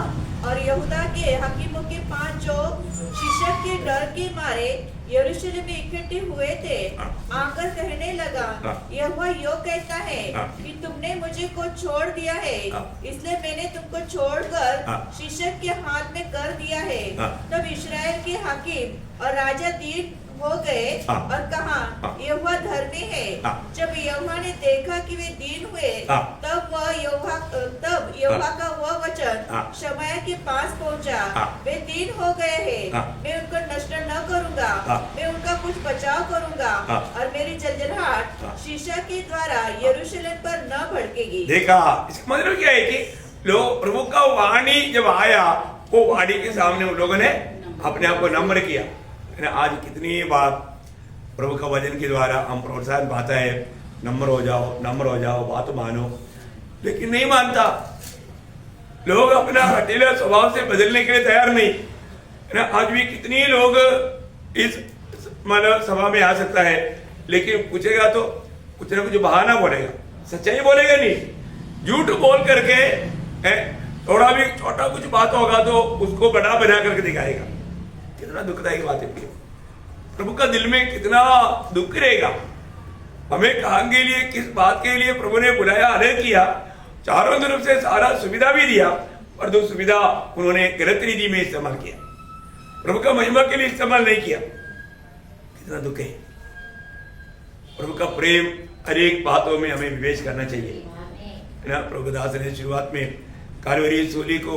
और यहूदा के हाकिमों के 5 जो शिशक के डर के मारे यरूशलेम में इकट्ठे हुए थे आकर कहने लगा, यहोवा यो कहता है कि तुमने मुझे को छोड़ दिया है, इसलिए मैंने तुमको छोड़कर शिशक के हाथ में कर दिया है। तब इस्राएल के हाकिम और राजा दीन हो गए और कहा, यहोवा धर्मी है। जब यहोवा ने देखा कि वे दीन हुए तब यहोवा का वह वचन शमूएल के पास पहुंचा, वे दीन हो गए हैं, मैं उनको नष्ट न करूंगा, मैं उनका कुछ बचाव करूंगा और मेरी जलजलाहट शिशक के द्वारा यरूशलेम पर न भड़केगी। देखा इसका मतलब क्या है कि लोग प्रभु का वाणी जब आया वो वाणी के सामने उन लोगों ने अपने आप को नम्र किया। आज कितनी बार प्रभु का वचन के द्वारा हम प्रोत्साहन पाते हैं, नम्र हो जाओ, बात मानो, लेकिन नहीं मानता। लोग अपना हठीला स्वभाव से बदलने के लिए तैयार नहीं है ना। आज भी कितनी लोग इस मतलब सभा में आ सकता है, लेकिन पूछेगा तो कुछ ना कुछ बहाना बोलेगा, सच्चाई बोलेगा नहीं, झूठ बोल करके थोड़ा भी छोटा कुछ बात होगा तो उसको बड़ा बना करके दिखाएगा। कितना दुखदायक बात है। प्रभु का दिल में कितना दुख रहेगा। हमें कहाँ के लिए, किस बात के लिए प्रभु ने बुलाया, आदर किया, चारों तरफ से सारा सुविधा भी दिया, पर जो सुविधा उन्होंने गलत रीति में इस्तेमाल किया, प्रभु का महिमा के लिए इस्तेमाल नहीं किया। कितना दुख है। प्रभु का प्रेम हर एक बातों में हमें विवेच करना चाहिए, है ना। प्रभुदास ने शुरुआत में कालवरी सूली को,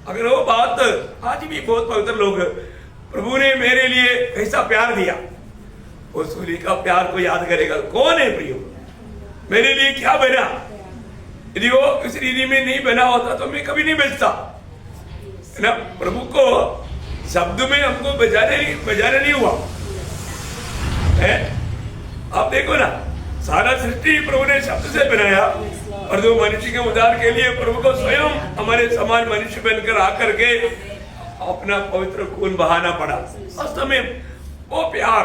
अगर वो बात आज भी बहुत पवित्र लोग, प्रभु ने मेरे लिए कैसा प्यार दिया, वो सूली का प्यार को याद करेगा। कौन है प्रियो, मेरे लिए क्या बना। यदि वो इस रीति में नहीं बना होता तो मैं कभी नहीं बचता, है ना। प्रभु को शब्द में हमको बजाना नहीं हुआ है। आप देखो ना, सारा सृष्टि प्रभु ने शब्द से बनाया, और जो मनुष्य के उद्धार के लिए प्रभु को स्वयं हमारे समान मनुष्य बनकर आकर के अपना पवित्र खून बहाना पड़ा। वास्तव में वो प्यार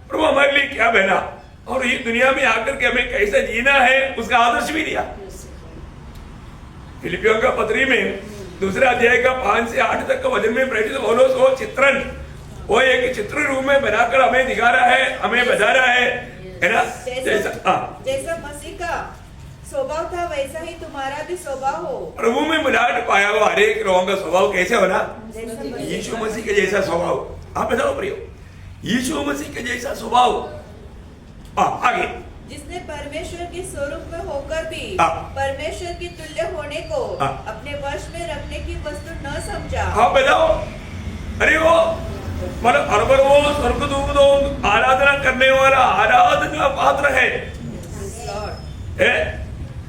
प्रभु हमारे लिए क्या बना, और ये दुनिया में आकर के हमें कैसा जीना है उसका आदर्श भी दिया। फिलिपियों का पत्री में 2 अध्याय का 5 से 8 तक का वचन में प्रेरित पौलुस वो चित्रण, वो एक चित्र रूप में बनाकर हमें दिखा रहा है, हमें बता रहा है ना। जैसा मसीह का स्वभाव था वैसा ही तुम्हारा भी स्वभाव हो। प्रभु में मिलावट पाया हुआ हर एक लोगों का स्वभाव कैसे होना, यीशु मसीह के जैसा स्वभाव। आप बताओ प्रियो, यीशु मसीह के जैसा स्वभाव। आगे, जिसने परमेश्वर के स्वरूप में होकर भी परमेश्वर की तुल्य होने को अपने वश में रखने की वस्तु न समझा। हाँ बताओ, अरे वो मतलब अरबर वो स्वर्गदूत आराधना करने वाला आराधना पात्र है,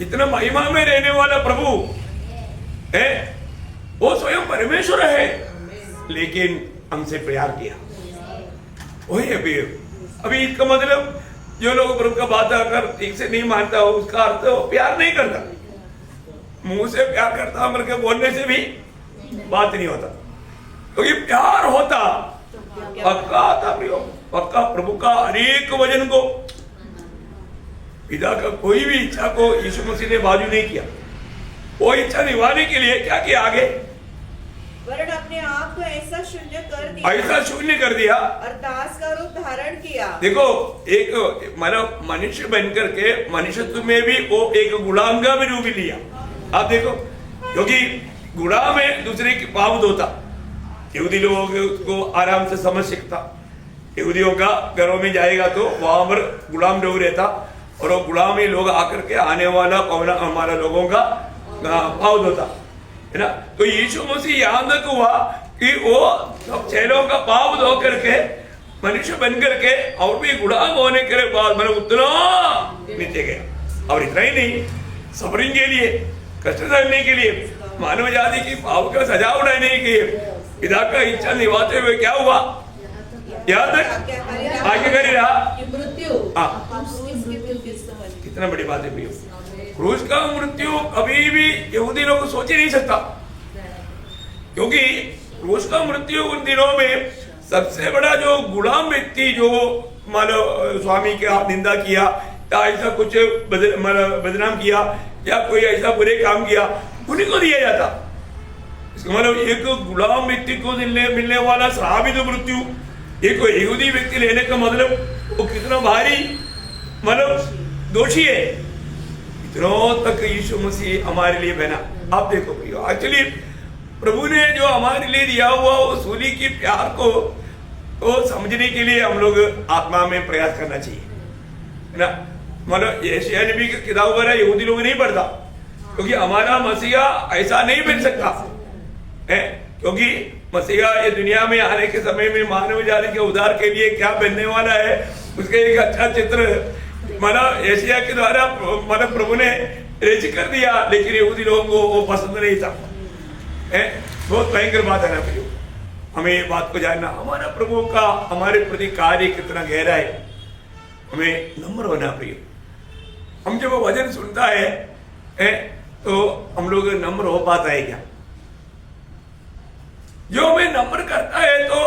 इतना महिमा में रहने वाला प्रभु है, वो स्वयं परमेश्वर है, लेकिन हमसे प्यार किया। वही है अभी इसका मतलब जो लोग प्रभु का बात अगर ठीक से नहीं मानता हो, उसका अर्थ वो प्यार नहीं करता। मुंह से प्यार करता करके बोलने से भी बात नहीं होता, क्योंकि प्यार होता पक्का आता प्रियो, पक्का प्रभु का हर एक वचन को, पिता का कोई भी इच्छा को यीशु मसीह ने बाजू नहीं किया। वो इच्छा निभाने के लिए क्या किया आगे, वरन अपने आप को ऐसा शून्य कर दिया और दास का रूप धारण किया। देखो, एक मतलब मनुष्य बनकर के मनुष्यत्व में भी वो एक गुलाम का भी रूप लिया। आप देखो, क्योंकि गुलाम है दूसरे की पाँव धोता, यहूदी लोगों के उसको आराम से समझ सकता। यहूदियों का घरों में जाएगा तो वहां पर गुलाम लोग रहता, और वो गुलाम ही लोग आकर के आने वाला हमारा लोगों का पाँव धोता, है ना। तो यीशु मसीह यहाँ तक हुआ कि वो सब चेलों का पाँव धो करके मनुष्य बन करके और भी गुलाम होने के बाद मतलब उतना नीचे गया। और इतना ही नहीं, सफरिंग के लिए, कष्ट सहने के लिए, मानव जाति की पाप का सजा उड़ाने के लिए पिता का इच्छा निभाते हुए क्या हुआ, यहाँ तक आगे कर रहा मृत्यु। कितना बड़ी बात है प्रियो, क्रूस का मृत्यु कभी भी यहूदी लोग सोच ही नहीं सकता, क्योंकि क्रूस का मृत्यु उन दिनों में सबसे बड़ा जो गुलाम व्यक्ति जो मानो स्वामी का निंदा किया या ऐसा कुछ बदनाम किया या कोई ऐसा बुरे काम किया, उन्हीं को दिया जाता। इसका मतलब एक गुलाम व्यक्ति को मिलने वाला श्रापित मृत्यु एक यहूदी व्यक्ति लेने का मतलब वो कितना भारी मतलब दोषी है। इतनों तक यीशु मसीह हमारे लिए बना। आप देखो प्रियो, एक्चुअली प्रभु ने जो हमारे लिए दिया हुआ वो सूली की प्यार को तो समझने के लिए हम लोग आत्मा में प्रयास करना चाहिए, है ना। मतलब यशायाह नबी की किताब वगैरह यहूदी लोग नहीं पढ़ता, क्योंकि हमारा मसीहा ऐसा नहीं बन सकता है, क्योंकि मसीहा ये दुनिया में आने के समय में मानव जाति के उद्धार के लिए क्या बनने वाला है उसका एक अच्छा चित्र मतलब यशायाह के द्वारा मतलब प्रभु ने रचित कर दिया, लेकिन यहूदी लोगों को वो पसंद नहीं था। बहुत भयंकर बात है ना प्रियो। हमें ये बात को जानना, हमारा प्रभु का हमारे प्रति कार्य कितना गहरा है, हमें नम्र होना प्रिय। हम जब वो वचन सुनता है तो हम लोग नम्र हो पाता है क्या? जो हमें नम्र करता है तो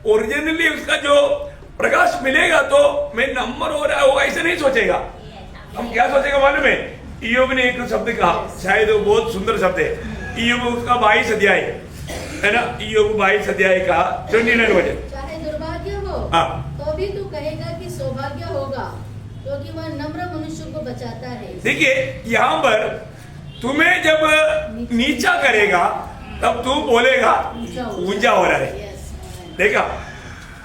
ओरिजिनली उसका जो प्रकाश मिलेगा, तो मैं नम्र हो रहा हूं ऐसे नहीं सोचेगा। हम क्या सोचेगा मालूम है? इयोब ने एक शब्द कहा, शायद वो बहुत सुंदर शब्द है। इयोब उसका 22 अध्याय है ना, इयोब 22 अध्याय का 29 वचन। चाहे दुर्भाग्य हो तो भी तू कहेगा कि सौभाग्य होगा, क्योंकि वह नम्र मनुष्य को बचाता है। देखिए यहाँ पर तुम्हें जब नीचा करेगा तब तू बोलेगा ऊंचा हो रहा है। देखा,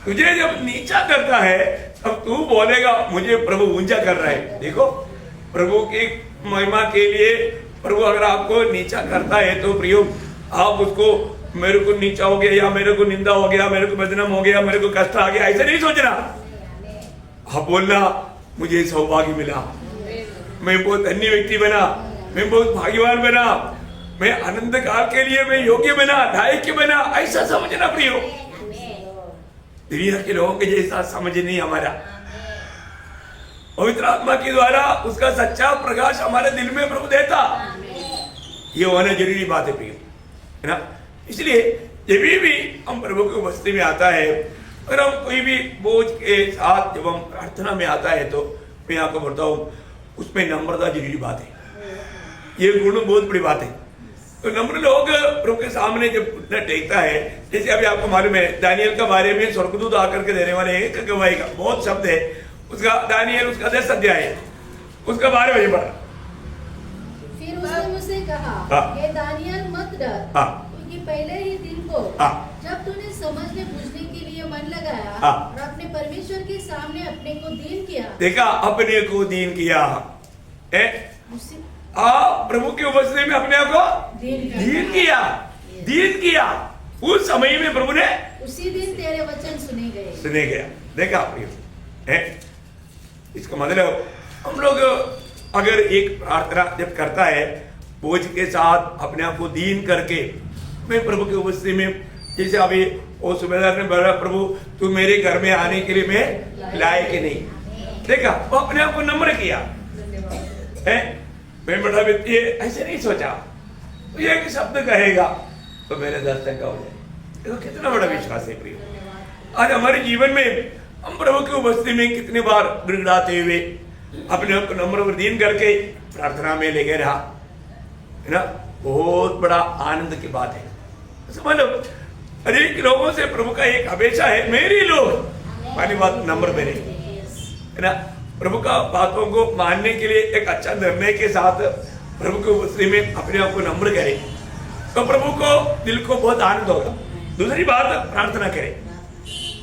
तुझे जब नीचा करता है तब तू बोलेगा मुझे प्रभु ऊंचा कर रहा है। देखो, प्रभु की महिमा के लिए प्रभु अगर आपको नीचा करता है तो प्रियो, आप उसको मेरे को नीचा हो गया या मेरे को निंदा हो गया, मेरे को बदनाम हो गया, मेरे को कष्ट आ गया, ऐसे नहीं सोचना। आप बोलना मुझे सौभाग्य मिला, मैं बहुत धन्य व्यक्ति बना, मैं बहुत भाग्यवान बना, मैं आनंद काल के लिए मैं योग्य बना, लायक बना, ऐसा समझना प्रियो। दुनिया के लोगों के जैसा समझ नहीं हमारा। पवित्र आत्मा के द्वारा उसका सच्चा प्रकाश हमारे दिल में प्रभु देता, ये होना जरूरी बात है प्रियो, है ना। इसलिए जब भी हम प्रभु की उपस्थिति में आता है, अगर हम कोई भी बोझ के साथ जब हम प्रार्थना में आता है, तो मैं आपको बताऊं उसमें नम्रता जरूरी बात है। ये गुण बहुत बड़ी बात है। तो नम्र लोग प्रभु के सामने जब घुटना टेकता है, जैसे अभी आपको मालूम है दानियल के बारे में स्वर्गदूत आकर के देने वाले एक गवाही का बहुत शब्द है उसका, दानियल उसका 10 अध्याय है, उसका 12 बजे पढ़ा। फिर उसने मुझसे कहा, हे दानियल मत डर, क्योंकि पहले ही दिन को जब तूने समझने बुझने के लिए मन लगाया और अपने परमेश्वर के सामने अपने को दीन किया। देखा, अपने को दीन किया, प्रभु की उपस्थिति में अपने आप को दीन किया, उस समय में प्रभु ने उसी दिन तेरे वचन सुने गया। देखा है, इसका मतलब हम लोग अगर एक प्रार्थना जब करता है बोझ के साथ अपने आप को दीन करके, मैं प्रभु की उपस्थिति में, जैसे अभी वो सुबेदार ने बोला प्रभु तू मेरे घर में आने के लिए मैं लायक नहीं। देखा, वो अपने आप को नम्र किया है। मैं बड़ा व्यक्ति ऐसे नहीं सोचा, तो ये एक शब्द कहेगा तो मेरे दर्शन का हो जाए। देखो कितना बड़ा विश्वास है प्रिय। आज हमारे जीवन में हम प्रभु की उपस्थिति में कितनी बार गिड़गिड़ाते हुए अपने आप को नम्र और दीन करके प्रार्थना में लेके रहा, है ना, बहुत बड़ा आनंद की बात है। समझ लो, अनेक लोगों से प्रभु का एक हमेशा है, मेरी लोग वाली बात नम्र मेरे, है ना। प्रभु का बातों को मानने के लिए एक अच्छा निर्णय के साथ प्रभु की उपस्थिति में अपने आप को नम्र करे तो प्रभु को दिल को बहुत आनंद होगा। दूसरी बात, प्रार्थना करे।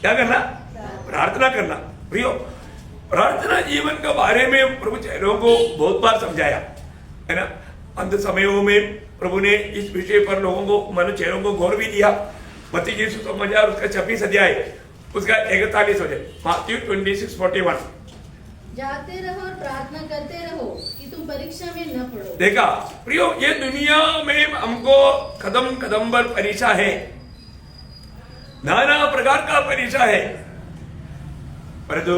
क्या करना? प्रार्थना करना। प्रियो, प्रार्थना जीवन के बारे में प्रभु चेहरों को बहुत बार समझाया, है ना। अंत समयों में प्रभु ने इस विषय पर लोगों को मन चेहरों को गौर भी दिया। मत्ती यीशु समाचार उसका 26 अध्याय उसका 41 वचन, मैथ्यू 26:41। जाते रहो और प्रार्थना करते रहो कि तुम परीक्षा में न पड़ो। देखा प्रियो, ये दुनिया में हमको कदम कदम पर परीक्षा है, नाना प्रकार का परीक्षा है, परंतु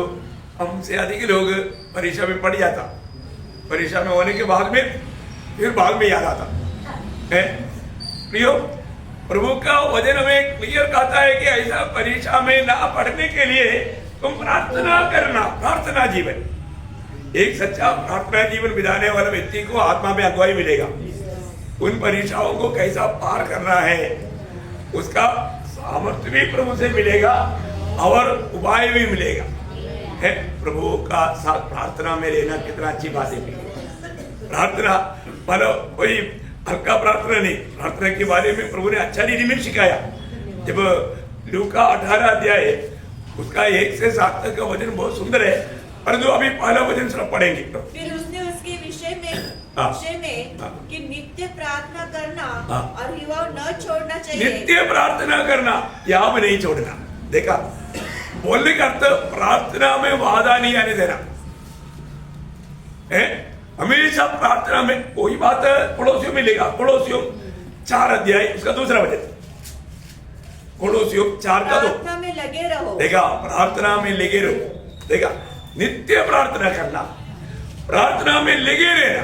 हमसे अधिक लोग परीक्षा में पड़ जाता, परीक्षा में होने के बाद में फिर बाद में याद आता है। प्रियो, प्रभु का वचन हमें क्लियर कहता है कि ऐसा परीक्षा में ना पढ़ने के लिए तुम प्रार्थना करना। प्रार्थना जीवन, एक सच्चा प्रार्थना जीवन बिताने वाला व्यक्ति को आत्मा में अगुवाई मिलेगा। उन परीक्षाओं को कैसा पार करना है उसका सामर्थ्य भी प्रभु से मिलेगा और उपाय भी मिलेगा। है प्रभु का साथ प्रार्थना में रहना कितना अच्छी बात है। प्रार्थना मतलब कोई हल्का प्रार्थना नहीं, प्रार्थना के बारे में प्रभु ने अच्छा रीति में सिखाया। जब लूका 18 अध्याय उसका 1 से 7 तक का वचन बहुत सुंदर है, परंतु अभी पहला वचन सिर्फ पढ़ेंगे। तो फिर उसने उसके विषय में कि नित्य प्रार्थना करना और युवा न छोड़ना चाहिए। नित्य प्रार्थना करना, यहाँ में नहीं छोड़ना। देखा, बोलने का अर्थ प्रार्थना में वादा नहीं आने देना है। हमेशा प्रार्थना में कोई बात पड़ोसियों मिलेगा, पड़ोसियों 4 अध्याय उसका 2 वचन, कोलोसियों 4 का 2। प्रार्थना में लगे रहो। देखा, प्रार्थना में लगे रहो। देखा, नित्य प्रार्थना करना, प्रार्थना में लगे रहना,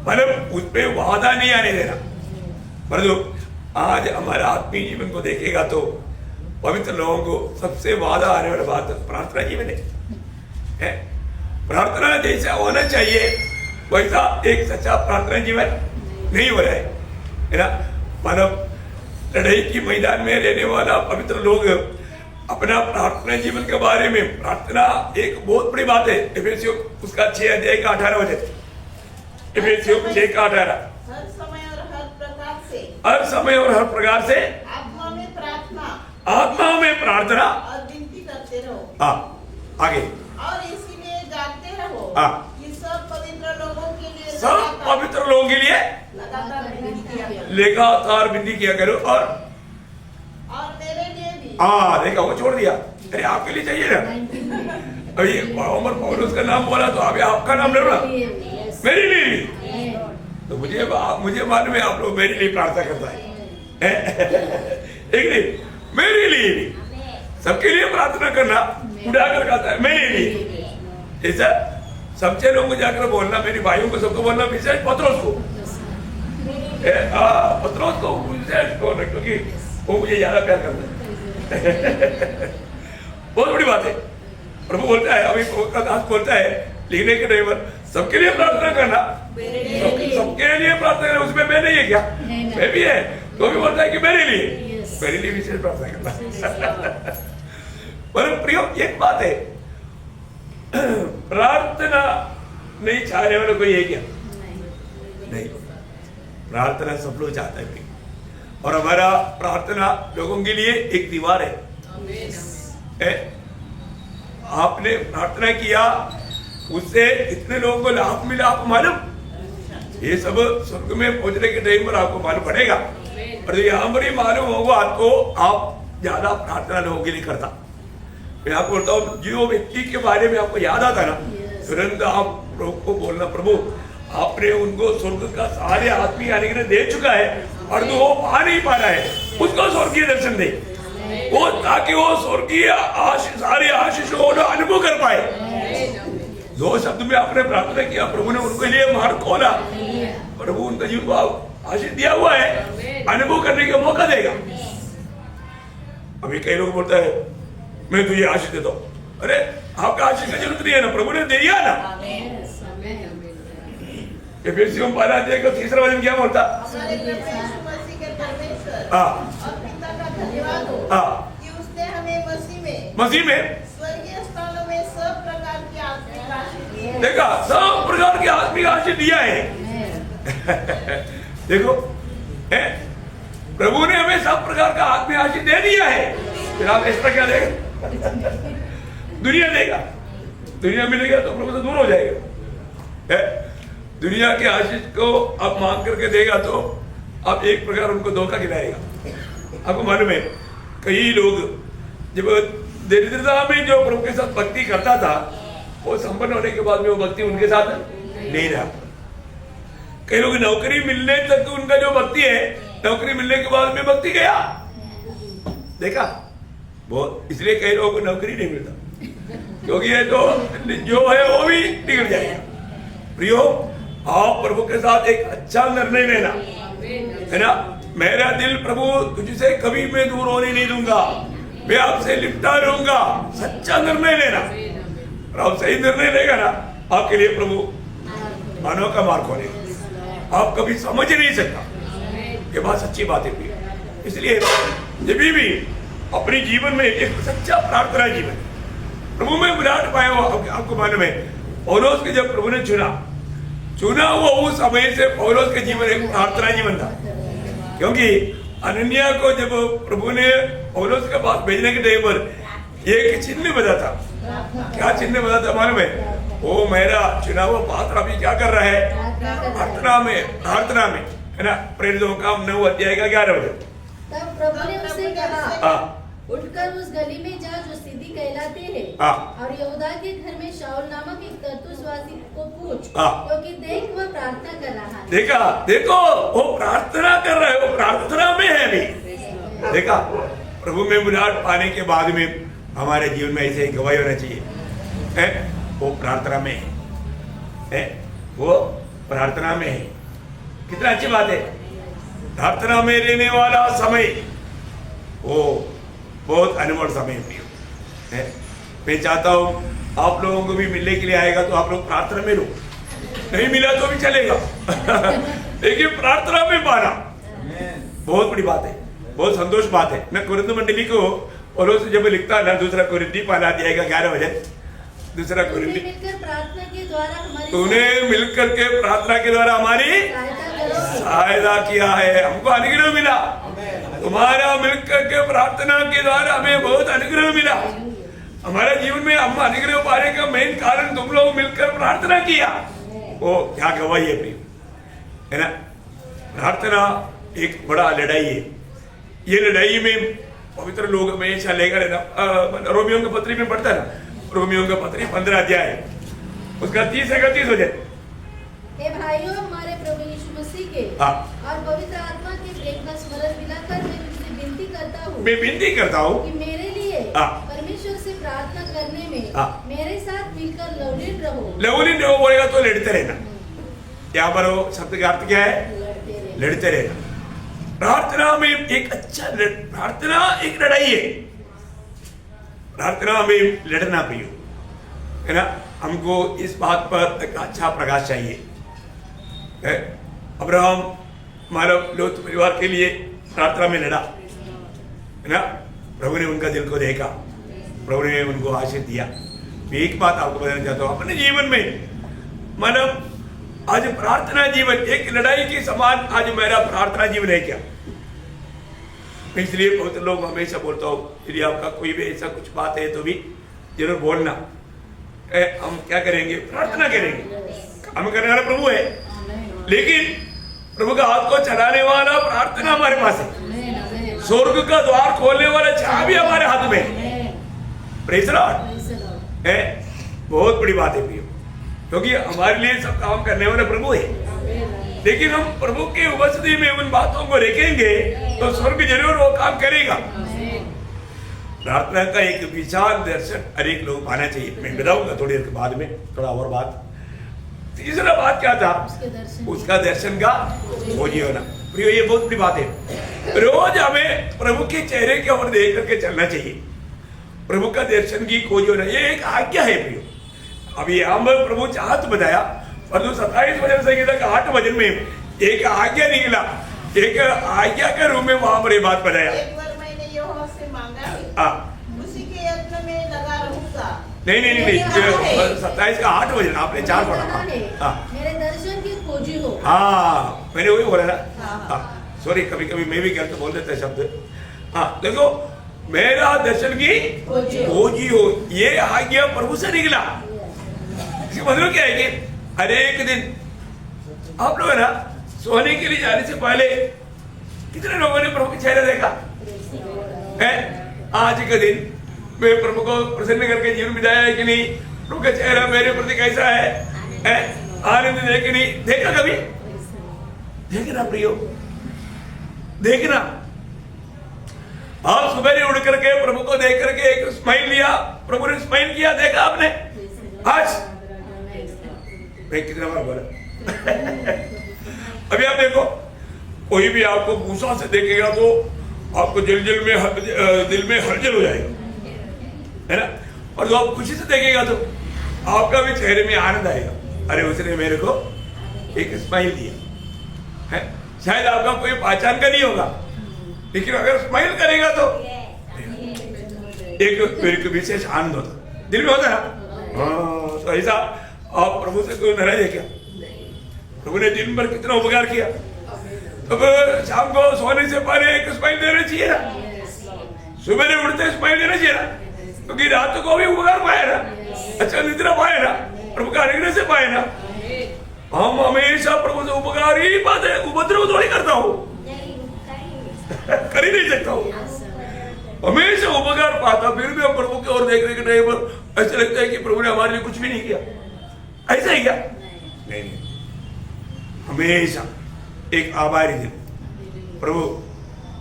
मतलब उस पे वादा नहीं आने देना। मतलब आज हमारे आत्मीय जीवन को देखेगा तो पवित्र लोगों को सबसे वादा आने वाली बात प्रार्थना जीवन है। प्रार्थना जैसा होना चाहिए वैसा एक सच्चा प्रार्थना जीवन नहीं हो रहा है ना। मतलब लड़ाई की मैदान में रहने वाला पवित्र लोग अपना प्रार्थना जीवन के बारे में, प्रार्थना एक बहुत बड़ी बात है। एफेसियों उसका 6 अध्याय का 18 वचन, एफेसियों 6 का 18। हर समय और हर प्रकार से, हर समय और हर प्रकार से आत्मा में प्रार्थना, आत्मा में प्रार्थना और विनती करते रहो। हाँ, आगे। और इसीलिए जागते रहो हाँ। कि सब पवित्र लोगों के लिए सब पवित्र लोगों के लिए लगातार विनती किया करो। लगातार विनती किया करो। और मेरे लिए भी। हाँ, देखा, वो छोड़ दिया। अरे आपके लिए चाहिए ना। अभी उमर पौलुस का नाम बोला तो अभी आपका नाम ले रहा, मेरे लिए भी। तो मुझे मालूम है आप लोग मेरे लिए प्रार्थना करता है। एक नहीं, मेरे लिए भी, सबके लिए प्रार्थना करना उड़ाकर कहता है मेरे लिए। ऐसा सबसे लोगों को जाकर बोलना, मेरी भाइयों को सबको बोलना, विशेष पत्रोस को, पत्रोस को विशेष बोलना, क्योंकि वो मुझे ज्यादा प्यार करता है। बहुत बड़ी बात है। प्रभु बोलता है, अभी दास बोलता है लिखने के टाइम पर सबके लिए प्रार्थना करना, सबके लिए प्रार्थना करना। उसमें मैं नहीं है क्या? मैं भी है। तो भी बोलता है कि मेरे लिए विशेष प्रार्थना करना। पर प्रियो, एक बात है, प्रार्थना नहीं चाहने वाला कोई है क्या? नहीं, प्रार्थना सब लोग चाहते हैं। और हमारा प्रार्थना लोगों के लिए एक दीवार है। आपने प्रार्थना किया, उससे इतने लोगों को लाभ मिला, आपको मालूम? ये सब स्वर्ग में पहुंचने के टाइम पर आपको मालूम पड़ेगा। और यहाँ पर ही मालूम होगा तो आप ज्यादा प्रार्थना लोगों के लिए करता। मैं आपको बोलता हूँ, जो व्यक्ति के बारे में आपको याद आता ना, तुरंत आप प्रभु को बोलना, प्रभु आपने उनको स्वर्ग का सारे आत्मीय आने के लिए दे चुका है, और तो वो आ नहीं पा रहा है, उसको स्वर्गीय दर्शन दे, वो ताकि वो स्वर्गीय सारे आशीष को अनुभव कर पाए। 2 शब्द में आपने प्रार्थना किया, प्रभु ने उनके लिए मार्ग खोला, प्रभु उनका जीवन को आशीष दिया हुआ है, अनुभव करने का मौका देगा। अभी कई लोग बोलता है मैं तुझे आशीष देता हूँ। अरे आपका आशीष का जरूरत नहीं है ना, प्रभु ने दे दिया ना। एफेसियों 12 अध्याय का 3रा वचन क्या बोलता? हमारे प्रभु यीशु मसीह के परमेश्वर हाँ, और पिता का धन्यवाद हो हाँ, कि उसने हमें मसीह में स्वर्गीय स्थानों में सब प्रकार की आत्मिक आशीष दी है। देखा, सब प्रकार की आत्मिक आशीष दिया है। देखो, प्रभु ने हमें सब प्रकार का आत्मिक आशीष दे दिया है। फिर आप एक्स्ट्रा क्या देगा? दुनिया देगा। दुनिया मिलेगा तो प्रभु से दूर हो जाएगा। दुनिया के आशीष को आप मांग करके देगा तो आप एक प्रकार उनको धोखा खिलाएगा। आपको मालूम है, कई लोग जब दरिद्रता में जो प्रभु के साथ भक्ति करता था, वो संपन्न होने के बाद में वो भक्ति उनके साथ नहीं रहा। कई लोग नौकरी मिलने तक उनका जो भक्ति है, नौकरी मिलने के बाद में भक्ति गया। देखा, वो इसलिए कई लोगों को नौकरी नहीं मिलता, क्योंकि ये तो जो है वो भी निकल जाएगा। प्रियो, आप प्रभु के साथ एक अच्छा निर्णय लेना, है ना। मेरा दिल प्रभु तुझसे कभी मैं दूर होने नहीं दूंगा, मैं आपसे लिपटा रहूंगा। सच्चा निर्णय लेना, और आप सही निर्णय लेगा ना, आपके लिए प्रभु मानव का मार्ग खोलेगा। आप कभी समझ ही नहीं सकता। ये बात सच्ची बात है। इसलिए जब भी अपने जीवन में एक सच्चा प्रार्थना जीवन प्रभु में विराट पाया हो। आपको मालूम है, पौलुस के जब प्रभु ने चुना हुआ उस समय से पौलुस के जीवन एक प्रार्थना जीवन था। क्योंकि अनन्या को जब प्रभु ने पौलुस के पास भेजने के टाइम पर एक चिन्ह बता था। क्या चिन्ह बता था मालूम है? वो मेरा चुना हुआ पात्र अभी क्या कर रहा है? प्रार्थना में, है ना। प्रेरितों का 9 अध्याय का 11 वचन। तब प्रभु ने उससे कहा, हाँ, उठकर उस गली में जा जो सीधी कहलाते हैं, हाँ, और यहूदा के घर में शाऊल नामक एक तरसुसवासी को पूछ, हाँ, क्योंकि देख वह प्रार्थना कर रहा है। देखा, देखो वो प्रार्थना कर रहा है, वो प्रार्थना में है अभी। देखा, प्रभु में मुलाकात पाने के बाद में हमारे जीवन में ऐसे गवाही होना चाहिए है, वो प्रार्थना में है, वो प्रार्थना में है। कितना अच्छी बात है, प्रार्थना में रहने वाला समय वो बहुत अनमोल समय है। मैं चाहता हूँ आप लोगों को भी मिलने के लिए आएगा तो आप लोग प्रार्थना में लो, नहीं मिला तो भी चलेगा लेकिन प्रार्थना में पाना बहुत बड़ी बात है, बहुत संतोष बात है। मैं कुरिन्थ मंडली को और जब लिखता ना, दूसरा कुरिन्थी पाला दिएगा 11 बजे, दूसरा कुरिन्थी प्रार्थना के द्वारा हमारी तूने मिलकर के प्रार्थना के द्वारा हमारी सहायता किया है, हमको अनुग्रह मिला। तुम्हारा मिलकर के प्रार्थना के द्वारा हमें बहुत अनुग्रह मिला। हमारे जीवन में हम अनुग्रह पाने का मेन कारण तुम लोग मिलकर प्रार्थना किया, वो क्या गवाही है प्रिय, है ना। प्रार्थना एक बड़ा लड़ाई है। ये लड़ाई में पवित्र लोग हमेशा लेकर रहना। रोमियो का पत्री में पढ़ता है ना, रोमियो का पत्री 15 अध्याय उसका 30 हो जाए। हे भाइयों, हमारे प्रभु यीशु मसीह के और पवित्र आत्मा के प्रेम का स्मरण दिलाकर मैं तुमसे विनती करता हूँ कि मेरे लिए परमेश्वर से प्रार्थना करने में मेरे साथ मिलकर लवलीन रहो बोलेगा तो लड़ते रहना। यहाँ पर वो शब्द का अर्थ क्या है, लड़ते रहना। प्रार्थना में एक अच्छा, प्रार्थना एक लड़ाई है, प्रार्थना में लड़ना प्रिय है ना। हमको इस बात पर एक अच्छा प्रकाश चाहिए। अब्राहम मानव लोत परिवार के लिए प्रार्थना में लड़ा है ना, प्रभु ने उनका दिल को देखा, प्रभु ने उनको आशीष दिया। मैं एक बात आपको बताना चाहता हूँ, अपने जीवन में मानव आज प्रार्थना जीवन एक लड़ाई के समान आज मेरा प्रार्थना जीवन है क्या। इसलिए बहुत लोग हमेशा बोलता हूँ, यदि आपका कोई भी ऐसा कुछ बात है तो भी जरूर बोलना। हम क्या करेंगे, प्रार्थना करेंगे। हम करने वाला प्रभु है, लेकिन प्रभु का हाथ को चलाने वाला प्रार्थना हमारे पास है। स्वर्ग का द्वार खोलने वाला चाबी हमारे हाथ में है। प्रेज़ द लॉर्ड है, बहुत बड़ी बात है प्रिय, क्योंकि हमारे लिए सब काम करने वाला प्रभु है। लेकिन हम प्रभु के उपस्थिति में उन बातों को रखेंगे तो स्वर्ग जरूर वो काम करेगा। प्रार्थना का एक विशाल दर्शन हर एक लोग पाना चाहिए। मैं बताऊंगा थोड़ी देर के बाद में थोड़ा और बात। तीसरा बात क्या था, उसका दर्शन का खोजी होना। प्रियो ये बहुत बड़ी बात है, रोज हमें प्रभु के चेहरे की ओर देख करके चलना चाहिए। प्रभु का दर्शन की खोजी होना ये एक आज्ञा है प्रियो। अभी यहाँ पर प्रभु चाहत बताया, परंतु 27 वचन संहिता का 8 वचन में एक आज्ञा निकला, एक आज्ञा के रूप में वहां पर ये बात बताया। एक बार मैंने यहोवा से मांगा है, उसी के यत्न में लगा रहूंगा। नहीं 27 का 8 वचन आपने 4 पढ़ा। मेरे दर्शन की खोजी हो। हाँ मैंने वही बोला ना। सॉरी, कभी कभी मैं भी गलत बोल देता शब्द। हाँ देखो, मेरा दर्शन की खोजी हो, ये आज्ञा प्रभु से निकला। इसका मतलब क्या है कि हर एक दिन आप लोग ना सोने के लिए जाने से पहले कितने लोगों ने प्रभु के चेहरे देखा है? आज के दिन मैं प्रभु को प्रसन्न करके जीवन बिताया है कि नहीं? प्रभु का चेहरा मेरे प्रति कैसा है? आनंद दे कि नहीं? देखा कभी? देखना प्रियो, देखना। आप सुबह उड़ करके प्रभु को देख करके एक स्माइल लिया, प्रभु ने स्माइल किया, देखा आपने? आज मैं कितना बार बोला अभी आप देखो, कोई भी आपको गुस्सा से देखेगा तो आपको दिल में हलचल हो जाएगा, है ना। और जो आप खुशी से देखेगा तो आपका भी चेहरे में आनंद आएगा, अरे उसने मेरे को एक स्माइल दिया है। शायद आपका कोई पहचान का नहीं होगा, लेकिन अगर स्माइल करेगा तो एक विशेष आनंद होता दिल में, होता है ना। तो ऐसा आप प्रभु से कोई नाराज है क्या? प्रभु ने दिन भर कितना उपकार किया, अब शाम को सोने से पहले एक स्माइल देना चाहिए ना, सुबह उठते स्माइल देना चाहिए ना, क्योंकि रात को भी उपकार पाए ना, अच्छा निद्रा पाए ना, प्रभु का अनुग्रह से पाए ना। हम हमेशा प्रभु से उपकार ही पाते, उपद्रव थोड़ी करता हूँ कर ही नहीं सकता हूँ, हमेशा उपकार पाता, फिर भी हम प्रभु की ओर देखने के टाइम पर ऐसा लगता है कि प्रभु ने हमारे लिए कुछ भी नहीं किया। ऐसा ही क्या? नहीं, हमेशा एक आभारी दिल। प्रभु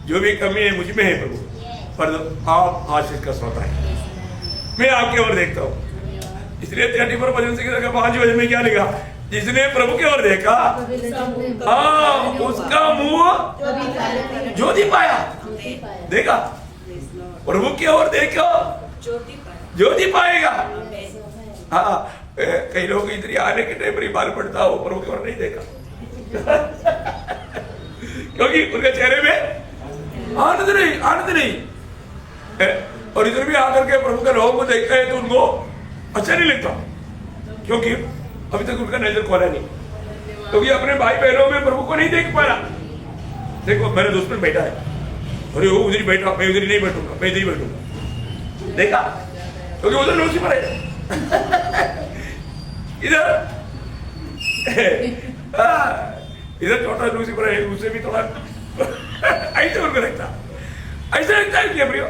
जो भी कमी है मुझ में है प्रभु, पर आप आशीष का स्रोत है, मैं आपकी ओर देखता हूँ। इसलिए 34 भजन से 5 भजन में क्या लिखा? जिसने प्रभु की ओर देखा उसका मुंह ज्योति पाया। देखा, प्रभु की ओर देखो ज्योति पाएगा। हाँ, कई लोग इधर आने के टाइम पर बाल पड़ता हो, प्रभु की ओर नहीं देखा क्योंकि उनके चेहरे में आनंद नहीं। और इधर भी आकर के प्रभु के लोगों को देखते हैं तो उनको अच्छा नहीं लगता, क्योंकि अभी तक उनका नजर खोला नहीं, क्योंकि अपने भाई बहनों में प्रभु को नहीं देख पा रहा। देखो मेरे दोस्त में बैठा है, अरे वो उधर ही बैठा, मैं उधर नहीं बैठूंगा, मैं इधर ही बैठूंगा। देखा, क्योंकि उधर लूसीफर है इधर छोटा लूसीफर है, उससे भी थोड़ा ऐसे उनको लगता, ऐसा लगता है क्या प्रियो?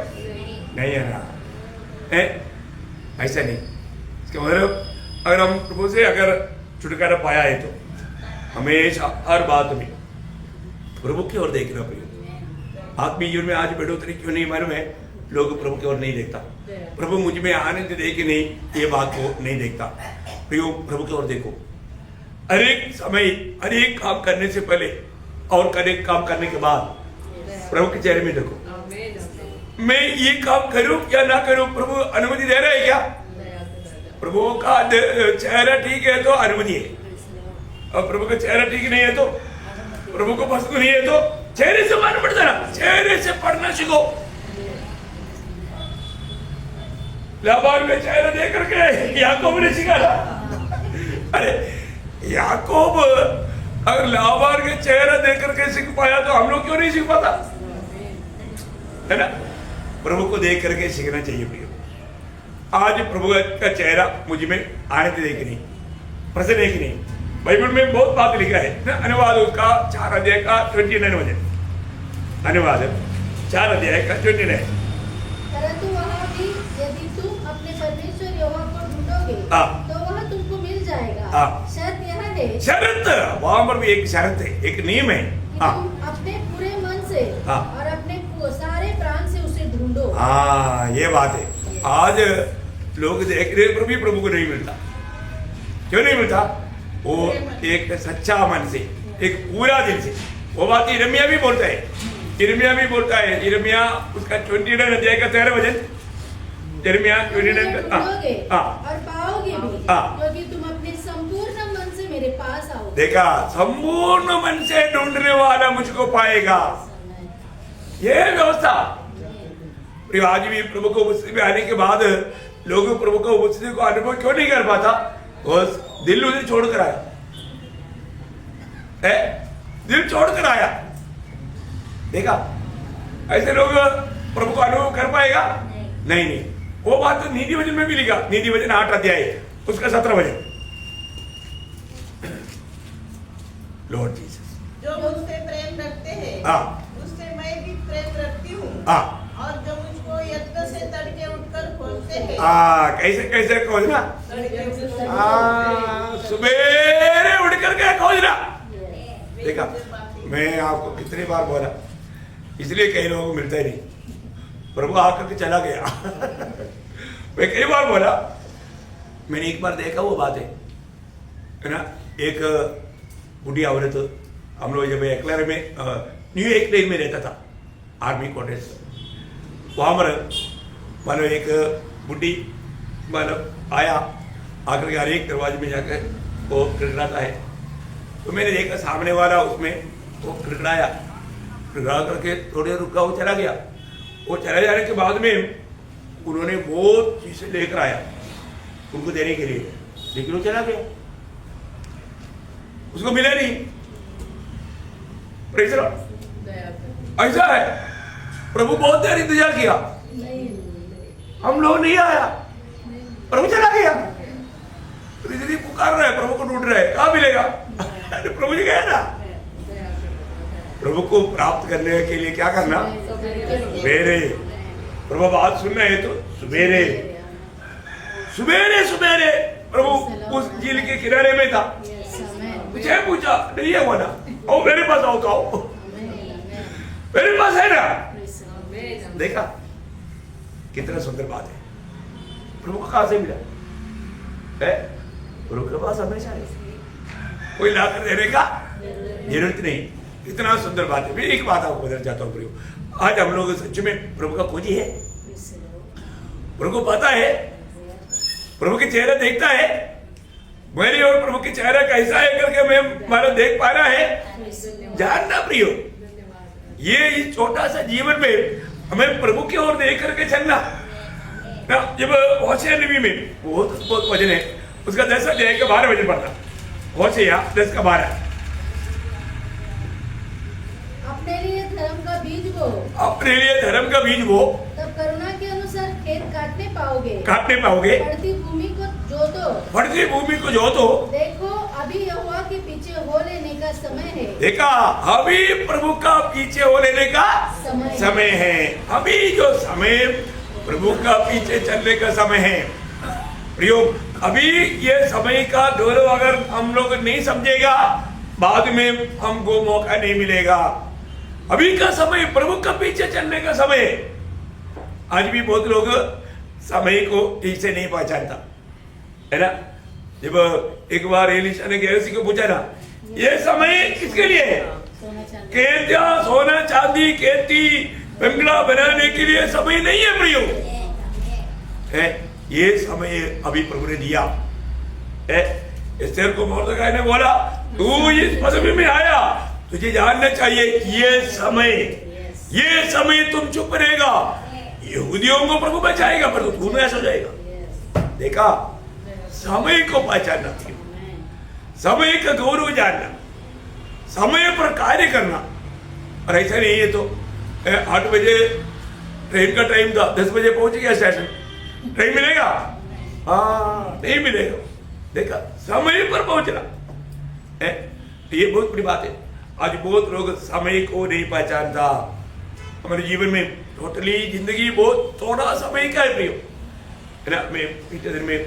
नहीं है ना, ऐसा नहीं। इसका मतलब अगर हम प्रभु से अगर छुटकारा पाया है तो हमेशा हर बात में प्रभु की ओर देखना प्रियो। आत्मीय जीवन में आज बढ़ोतरी क्यों नहीं मालूम है, लोग प्रभु की ओर नहीं देखता। प्रभु मुझ में आनंद दे कि नहीं, ये बात को नहीं देखता। प्रियो, प्रभु की ओर देखो, हर एक समय, हर एक काम करने से पहले और हर एक काम करने के बाद प्रभु के चेहरे में देखो, मैं ये काम करूं या ना करूं, प्रभु अनुमति दे रहा है क्या? प्रभु का चेहरा ठीक है तो अनुमति है, और प्रभु का चेहरा ठीक नहीं है तो, प्रभु को पसंद नहीं है तो चेहरे से मालूम पड़ता ना, चेहरे से पढ़ना सीखो। लाबान में चेहरा देख करके याकूब ने सीखा था। अरे याकूब अगर लाबान के चेहरा देख करके सीख पाया तो हम लोग क्यों नहीं सीख पाता, है ना? प्रभु को देख करके सीखना चाहिए प्रियो। आज प्रभु का चेहरा मुझ में आनंद दे कि नहीं, प्रसन्न है कि नहीं। बाइबल में बहुत बात लिखा है, अनुवाद उसका 4 अध्याय का 29 वचन, अनुवाद 4 अध्याय का 29। परंतु वहाँ भी यदि तुम अपने परमेश्वर यहोवा को ढूंढोगे तो वह तुमको मिल जाएगा। शर्त यह है, शर्त, वहां पर भी एक शर्त है, एक नियम है, तुम अपने पूरे मन से और अपने सारे प्राण से उसे ढूंढो। हाँ, ये बात है। आज लोग देख रहे पर भी प्रभु को नहीं मिलता। क्यों नहीं मिलता? वो एक सच्चा मन से, एक पूरा दिल से। वो बात यिर्मयाह भी बोलता है, यिर्मयाह भी बोलता है, यिर्मयाह उसका 29 अध्याय का 13 वचन, यिर्मयाह 29 और पाओगे भी, क्योंकि तुम अपने संपूर्ण मन से मेरे पास आओ। देखा, संपूर्ण मन से ढूंढने वाला मुझको पाएगा, ये व्यवस्था। आज भी प्रभु को उपस्थिति में आने के बाद लोग प्रभु को उपस्थिति को अनुभव क्यों नहीं कर पाता? बस दिल उधर छोड़कर आया है, दिल छोड़कर आया। देखा, ऐसे लोग प्रभु को अनुभव कर पाएगा? नहीं। वो बात तो नीति वचन में भी लिखा, नीति वचन 8 अध्याय उसका 17 वचन। लॉर्ड जीसस जो मुझसे प्रेम रखते हैं उससे मैं भी प्रेम रखती हूँ, और जो मुझको यत्न से तड़के उठकर खोजते हैं। कैसे कैसे खोजना? सुबेरे उठ करके खोजना। देखा, मैं आपको कितनी बार बोला, इसलिए कई लोगों को मिलता ही नहीं, प्रभु आकर के चला गया मैं कई बार बोला। मैंने एक बार देखा वो बात है ना, एक बुढ़ी औरत, हम लोग जब एक्लर में न्यू एक्लेन में रहता था, आर्मी क्वार्टर्स, वहाँ पर मानो एक बुढ़ी मानो आया, आकर के हर एक दरवाजे में जाकर वो खड़खड़ाता है। तो मैंने देखा सामने वाला उसमें वो खड़खड़ाया, खड़खड़ा करके थोड़ी देर रुका, वो चला गया। वो चले जाने के बाद में उन्होंने बहुत चीजें लेकर आया उनको देने के लिए, लेकिन वो चला गया, उसको मिला नहीं। Praise the Lord. ऐसा है, प्रभु बहुत देर इंतजार किया, हम लोग नहीं आया, प्रभु चला गया। दीदी पुकार रहे, प्रभु को ढूंढ रहे, कहाँ मिलेगा? प्रभु जी गया ना। प्रभु को प्राप्त करने के लिए क्या करना? सवेरे। प्रभु बात सुनना है तो सवेरे सवेरे सवेरे। प्रभु उस झील के किनारे में था, मुझे पूछा नहीं है वो ना, आओ मेरे पास आओ, तो आओ। मेरे पास है ना। Amen. देखा कितना सुंदर बात है। प्रभु को कहां से मिला है? प्रभु के पास हमेशा है, कोई लाकर देने का जरूरत नहीं। इतना सुंदर बात है। फिर एक बात आपको बदल जाता हूँ प्रभु, आज हम लोग सच में प्रभु का खोजी है। प्रभु को पता है, प्रभु के चेहरा देखता है, मेरे और प्रभु के चेहरा कैसा है करके मैं हमारा देख पा रहा है। जानना प्रियो, ये इस छोटा सा जीवन में हमें प्रभु की ओर देख करके चलना। जब होशे नबी में बहुत वचन है, उसका 10 अध्याय का 12 वचन पढ़ना। होशे 10 का 12। अपने लिए धर्म का बीज बो, अपने लिए धर्म का बीज बो, तब करुणा के अनुसार खेत काटने पाओगे। बढ़ती भूमि को जोतो, बढ़ती भूमि को जोतो। देखो अभी यहोवा के पीछे हो लेने का समय है। देखा, अभी प्रभु का पीछे हो लेने का समय है। अभी जो समय प्रभु का पीछे चलने का समय है प्रियो, अभी ये समय का गौरव अगर हम लोग नहीं समझेगा, बाद में हमको मौका नहीं मिलेगा। अभी का समय प्रभु का पीछे चलने का समय। आज भी बहुत लोग समय को ठीक से नहीं पहचानता है ना। जब एक बार एलिशा ने गेहजी को पूछा ना, ये समय किसके लिए है? केतिया सोना चांदी खेती बंगला बनाने के लिए समय नहीं है प्रियो, है ये समय अभी प्रभु ने दिया है। एस्तेर को मोर्दकाई ने बोला, तू इस पदवी में आया, तुझे जानना चाहिए ये समय तुम चुप रहेगा, यहूदियों को प्रभु बचाएगा पर तू नैश हो जाएगा। देखा, समय को पहचानना, समय का गौरव जानना, समय पर कार्य करना। और ऐसा नहीं है तो 8 बजे ट्रेन का टाइम था, 10 बजे पहुंच गया स्टेशन, ट्रेन मिलेगा? हाँ, नहीं मिलेगा। देखा, समय पर पहुंचना है, ये बहुत बड़ी बात है। आज बहुत लोग समय को नहीं पहचानता। हमारे जीवन में टोटली जिंदगी बहुत थोड़ा समय का है प्रियो, है ना। मैं पिछले दिन में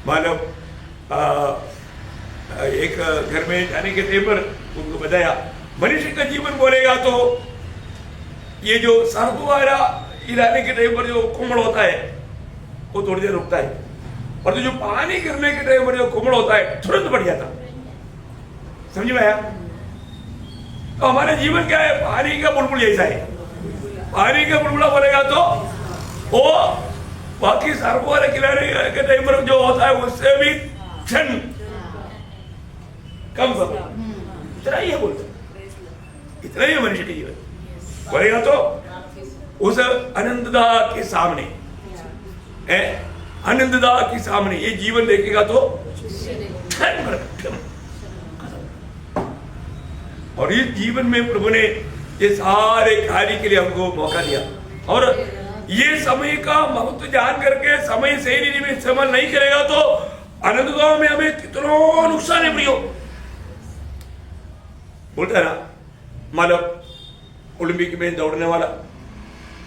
मानव एक घर में जाने के टाइम पर उनको बताया, मनुष्य का जीवन बोलेगा तो ये जो सरदुआरा हिलाने के टाइम पर जो कुमड़ होता है वो थोड़ी देर रुकता है, और जो पानी गिरने के टाइम पर जो कुमड़ होता है तुरंत बढ़ जाता। समझ में आया? तो हमारा जीवन क्या है? पानी का बुलबुल जैसा है। पानी का बुलबुला बोलेगा तो वो बाकी सरदुआरा खिलाने के टाइम पर जो होता है उससे भी क्षण कम समय। इतना ही है, बोलते इतना ही है मनुष्य के जीवन। बोलेगा तो उस अनंतदा के सामने है, अनंतदा के सामने ये जीवन देखेगा तो और इस जीवन में प्रभु ने ये सारे कार्य के लिए हमको मौका दिया। और ये समय का महत्व जान करके समय सही रीति में इस्तेमाल नहीं करेगा तो अनंतदा में हमें कितना नुकसान है प्रियो। बोलता है ना, मतलब ओलंपिक में दौड़ने वाला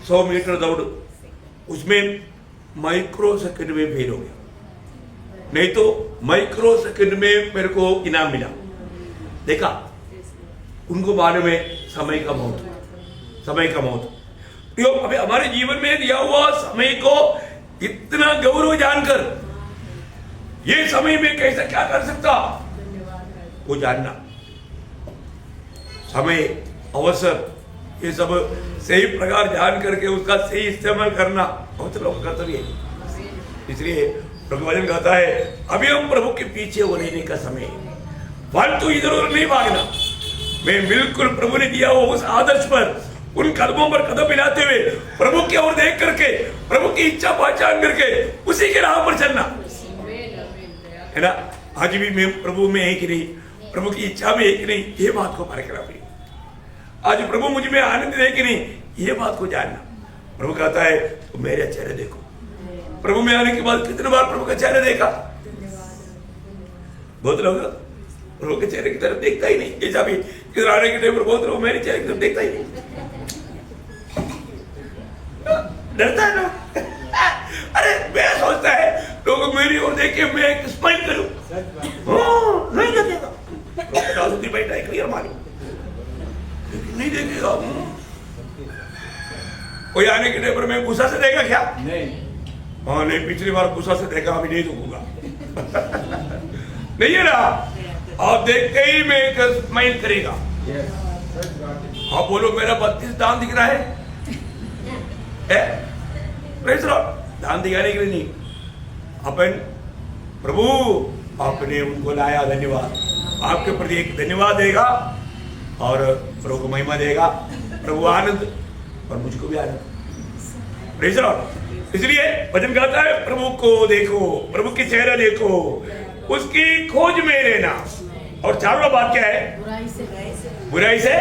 100 मीटर दौड़, उसमें माइक्रो सेकंड में फेल हो गया, नहीं तो माइक्रो सेकंड में मेरे को इनाम मिला। देखा, उनको मालूम है समय का महत्व, समय का महत्व। अभी हमारे जीवन में दिया हुआ समय को इतना गौरव जानकर ये समय में कैसा क्या कर सकता वो जानना, समय अवसर ये सब सही प्रकार जान करके उसका सही इस्तेमाल करना बहुत लोग कर्तव्य है। इसलिए प्रभु वचन कहता है, अभी हम प्रभु के पीछे हो लेने का समय, फालतू इधर उधर नहीं भागना। मैं बिल्कुल प्रभु ने दिया हुआ उस आदर्श पर, उन कदमों पर कदम मिलाते हुए प्रभु की ओर देख करके, प्रभु की इच्छा पहचान करके उसी के राह पर चलना, है ना। आज भी मैं प्रभु में है कि नहीं, प्रभु की इच्छा में है कि नहीं, ये बात को परखना पड़ेगा। आज प्रभु मुझ में आनंद है कि नहीं, ये बात को जानना। प्रभु कहता है तो मेरे चेहरे देखो। प्रभु में आने के बाद कितने बार प्रभु का चेहरा देखा? बहुत लोग प्रभु के चेहरे की तरफ देखता ही नहीं। ऐसा भी किधर आने के टाइम पर बहुत लोग मेरे चेहरे की तरफ देखता ही नहीं, डरता है ना। अरे मैं सोचता है लोग मेरी ओर देख के मैं एक स्माइल करूं, नहीं देखेगा, बैठा है क्लियर मालूम, नहीं देखेगा। कोई आने के टेबल में गुस्सा से देगा क्या? नहीं। हाँ नहीं, पिछली बार गुस्सा से देखा, अभी नहीं दूंगा। नहीं है ना? आप देखते ही मैं स्माइल करेगा। आप बोलो मेरा 32 दान दिख रहा है? Praise Lord. दान दिखाने के लिए नहीं, अपन प्रभु आपने उनको लाया, धन्यवाद। आपके प्रति एक धन्यवाद देगा और प्रभु को महिमा देगा, प्रभु आनंद और मुझको भी आनंद। Praise Lord. इसलिए वचन कहता है प्रभु को देखो, प्रभु की चेहरा देखो, उसकी खोज में रहना। और चारों बात क्या है? बुराई से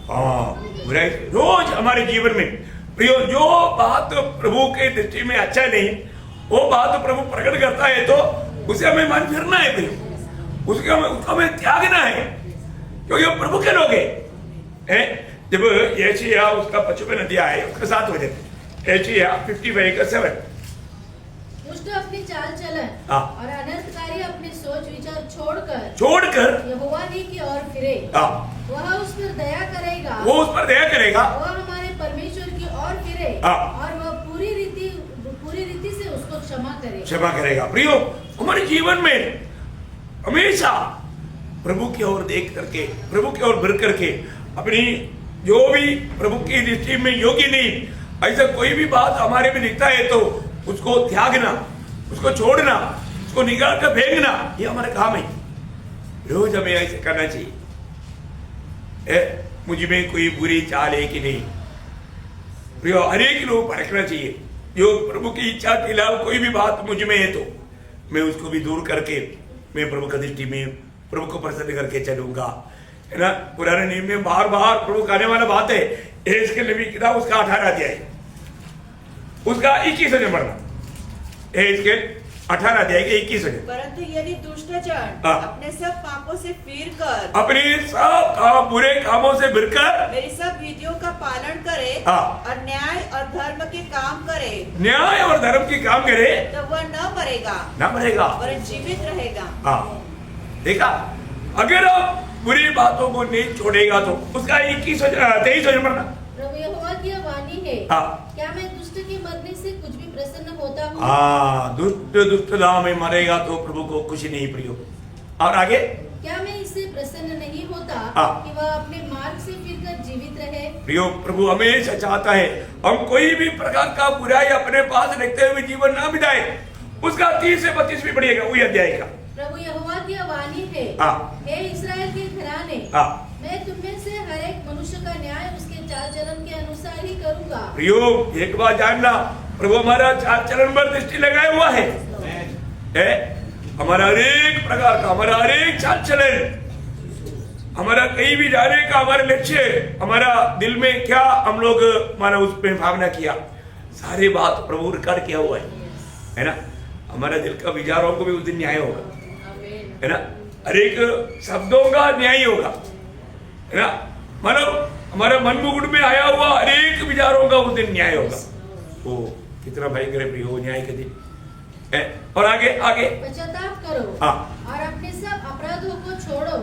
हाँ, बुराई से रोज हमारे जीवन में प्रियो जो बात प्रभु के दृष्टि में अच्छा नहीं, वो बात प्रभु प्रकट करता है तो उसे हमें मन फिरना है प्रियो, उसको हमें त्यागना है, क्योंकि वो प्रभु के लोग हैं। जब यशायाह उसका 55 अध्याय है, उसका 7 वचन, यशायाह 55:7, दुष्ट अपनी चाल चलन और अनर्थकारी अपने सोच विचार छोड़कर यहोवा की ओर फिरे, वह उस पर दया करेगा, वह हमारे परमेश्वर की ओर फिरे और वह पूरी रीति से उसको क्षमा करेगा। प्रियो, हमारे जीवन में हमेशा प्रभु की ओर देख करके, प्रभु की ओर फिर करके, अपनी जो भी प्रभु की दृष्टि में योग्य नहीं, ऐसा कोई भी बात हमारे में दिखता है तो उसको त्यागना, उसको छोड़ना, उसको निकाल कर फेंकना, ये हमारा काम है। रोज हमें ऐसे करना चाहिए। मुझ में कोई बुरी चाल है कि नहीं, प्रियो, हर एक लोग परखना चाहिए। जो प्रभु की इच्छा के खिलाफ कोई भी बात मुझ में है तो मैं उसको भी दूर करके मैं प्रभु की दृष्टि में प्रभु को प्रसन्न करके चलूंगा, है ना। पुराने नियम में बार बार प्रभु कहने वाला बात है, इसके नबी किताब उसका 18 अध्याय, उसका 21 नंबर, इसके 18 अध्याय के 21 वचन। परंतु यदि दुष्ट जन अपने सब पापों से फिरकर, अपने सब बुरे कामों से फिरकर मेरी सब विधियों का पालन करे और न्याय और धर्म के काम करे, न्याय और धर्म के काम करे, तो वह न मरेगा वरन जीवित रहेगा। देखा, अगर आप बुरी बातों को नहीं छोड़ेगा तो उसका 23 वचन पढ़ना। प्रभु यहोवा की वाणी है, क्या मैं दुष्ट के मरने से कुछ भी प्रसन्न होता हूँ? दुष्ट दाह में मरेगा तो प्रभु को कुछ नहीं प्रियो। और आगे, क्या मैं इससे प्रसन्न नहीं होता कि वह अपने मार्ग से फिरकर जीवित रहे? प्रियो, प्रभु हमेशा चाहता है हम कोई भी प्रकार का बुराई अपने पास रखते हुए जीवन ना बिताए। उसका 30 से 32 भी पढ़िएगा, वही अध्याय का। प्रभु यहोवा की वाणी है, हे इस्राएल के घराने, मैं तुम्हें से हर एक मनुष्य का न्याय उसके चाल चलन के अनुसार ही करूंगा। प्रियो, एक बात जानना, प्रभु हमारा चाल चलन पर दृष्टि लगाया हुआ है। हमारा हर एक प्रकार का, हमारा हर एक चाल चलन, हमारा कहीं भी जाने का हमारा लक्ष्य, हमारा दिल में क्या हम लोग हमारा उस पर भावना किया, सारी बात प्रभु रिकॉर्ड किया हुआ है ना। हमारा दिल का विचारों को भी उस दिन न्याय होगा, है ना। हर एक शब्दों का न्याय होगा, है ना। मतलब हमारा मन मुकुट में आया हुआ हर एक विचारों का उस दिन न्याय होगा। ओ कितना भयंकर है प्रियो न्याय के दिन। और आगे पश्चाताप करो और अपने सब अपराधों को छोड़ो,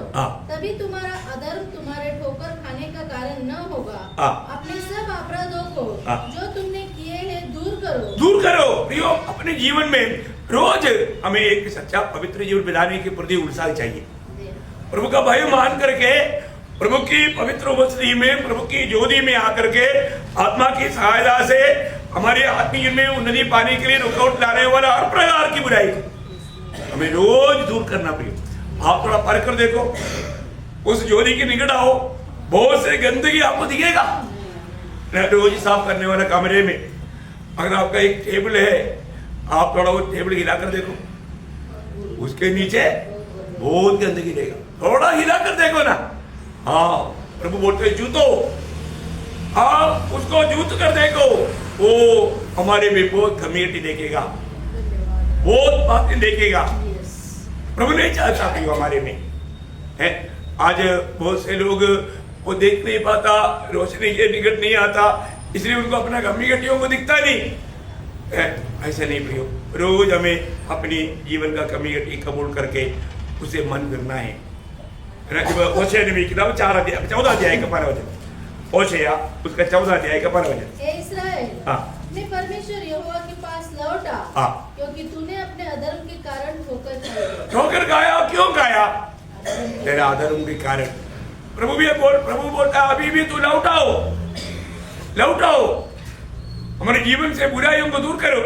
तभी तुम्हारा अधर्म तुम्हारे ठोकर खाने का कारण न होगा। अपने सब अपराधों को जो तुमने किए हैं दूर करो। प्रियो, अपने जीवन में रोज हमें एक सच्चा पवित्र जीवन बिताने के प्रति उत्साह चाहिए। प्रभु का भय मान करके, प्रभु की पवित्र उपस्थिति में, प्रभु की ज्योति में आकर के आत्मा की सहायता से हमारे आत्मीय में उन्नति पाने के लिए रुकावट लाने वाला हर प्रकार की बुराई हमें रोज दूर करना प्रिय। आप थोड़ा परख कर देखो, उस ज्योति के निकट आओ, बहुत से गंदगी आपको दिखेगा। रोज साफ करने वाला कमरे में अगर आपका एक टेबल है, आप थोड़ा वो टेबल हिला कर देखो, उसके नीचे बहुत गंदगी देगा, थोड़ा हिला कर देखो ना। हाँ, प्रभु बोलते जूतो, आप उसको जूत कर देखो, वो हमारे में बहुत कमिटी देखेगा, बहुत बातें देखेगा। प्रभु नहीं चाहता कि वो हमारे में है। आज बहुत से लोग वो देख नहीं पाता, रोशनी के निकट नहीं आता, इसलिए उनको अपना कमिटियों को दिखता नहीं है। ऐसा नहीं प्रियो, रोज हमें अपनी जीवन का कमिटी कबूल करके उसे मन करना है। होशे नबी किताब 14 अध्याय 14 अध्याय का 12 वचन, होशे उसका 14 अध्याय का 12 वचन। इस्राएल हाँ। अपने परमेश्वर यहोवा के पास लौट आ, हाँ। क्योंकि तूने अपने अधर्म के कारण ठोकर खाई है। ठोकर खाया, क्यों खाया? तेरा अधर्म के कारण। प्रभु बोलता अभी भी तू लौटाओ, लौटाओ, हमारे जीवन से बुराइयों को दूर करो।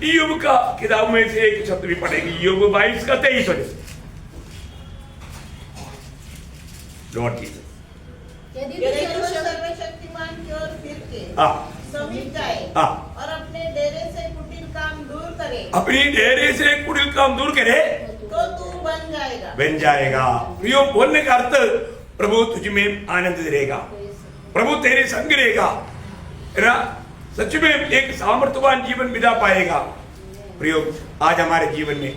ईयोब का किताब में से एक शब्द भी पढ़ेगी, ईयोब 22 का 23 पढ़े। लॉर्ड जीसस, यदि यदि तू तू सर्व- सर्वशक्तिमान की ओर फिर के हाँ। समीप जाए हाँ। और अपने डेरे से कुटिल काम दूर करे अपनी डेरे से कुटिल काम दूर करे तो तू बन जाएगा। बन जाएगा। प्रियो, बोलने का अर्थ प्रभु तुझ में आनंद रहेगा, प्रभु तेरे संग रहेगा, है ना? सच में एक सामर्थ्यवान जीवन बिता पाएगा। प्रियो, आज हमारे जीवन में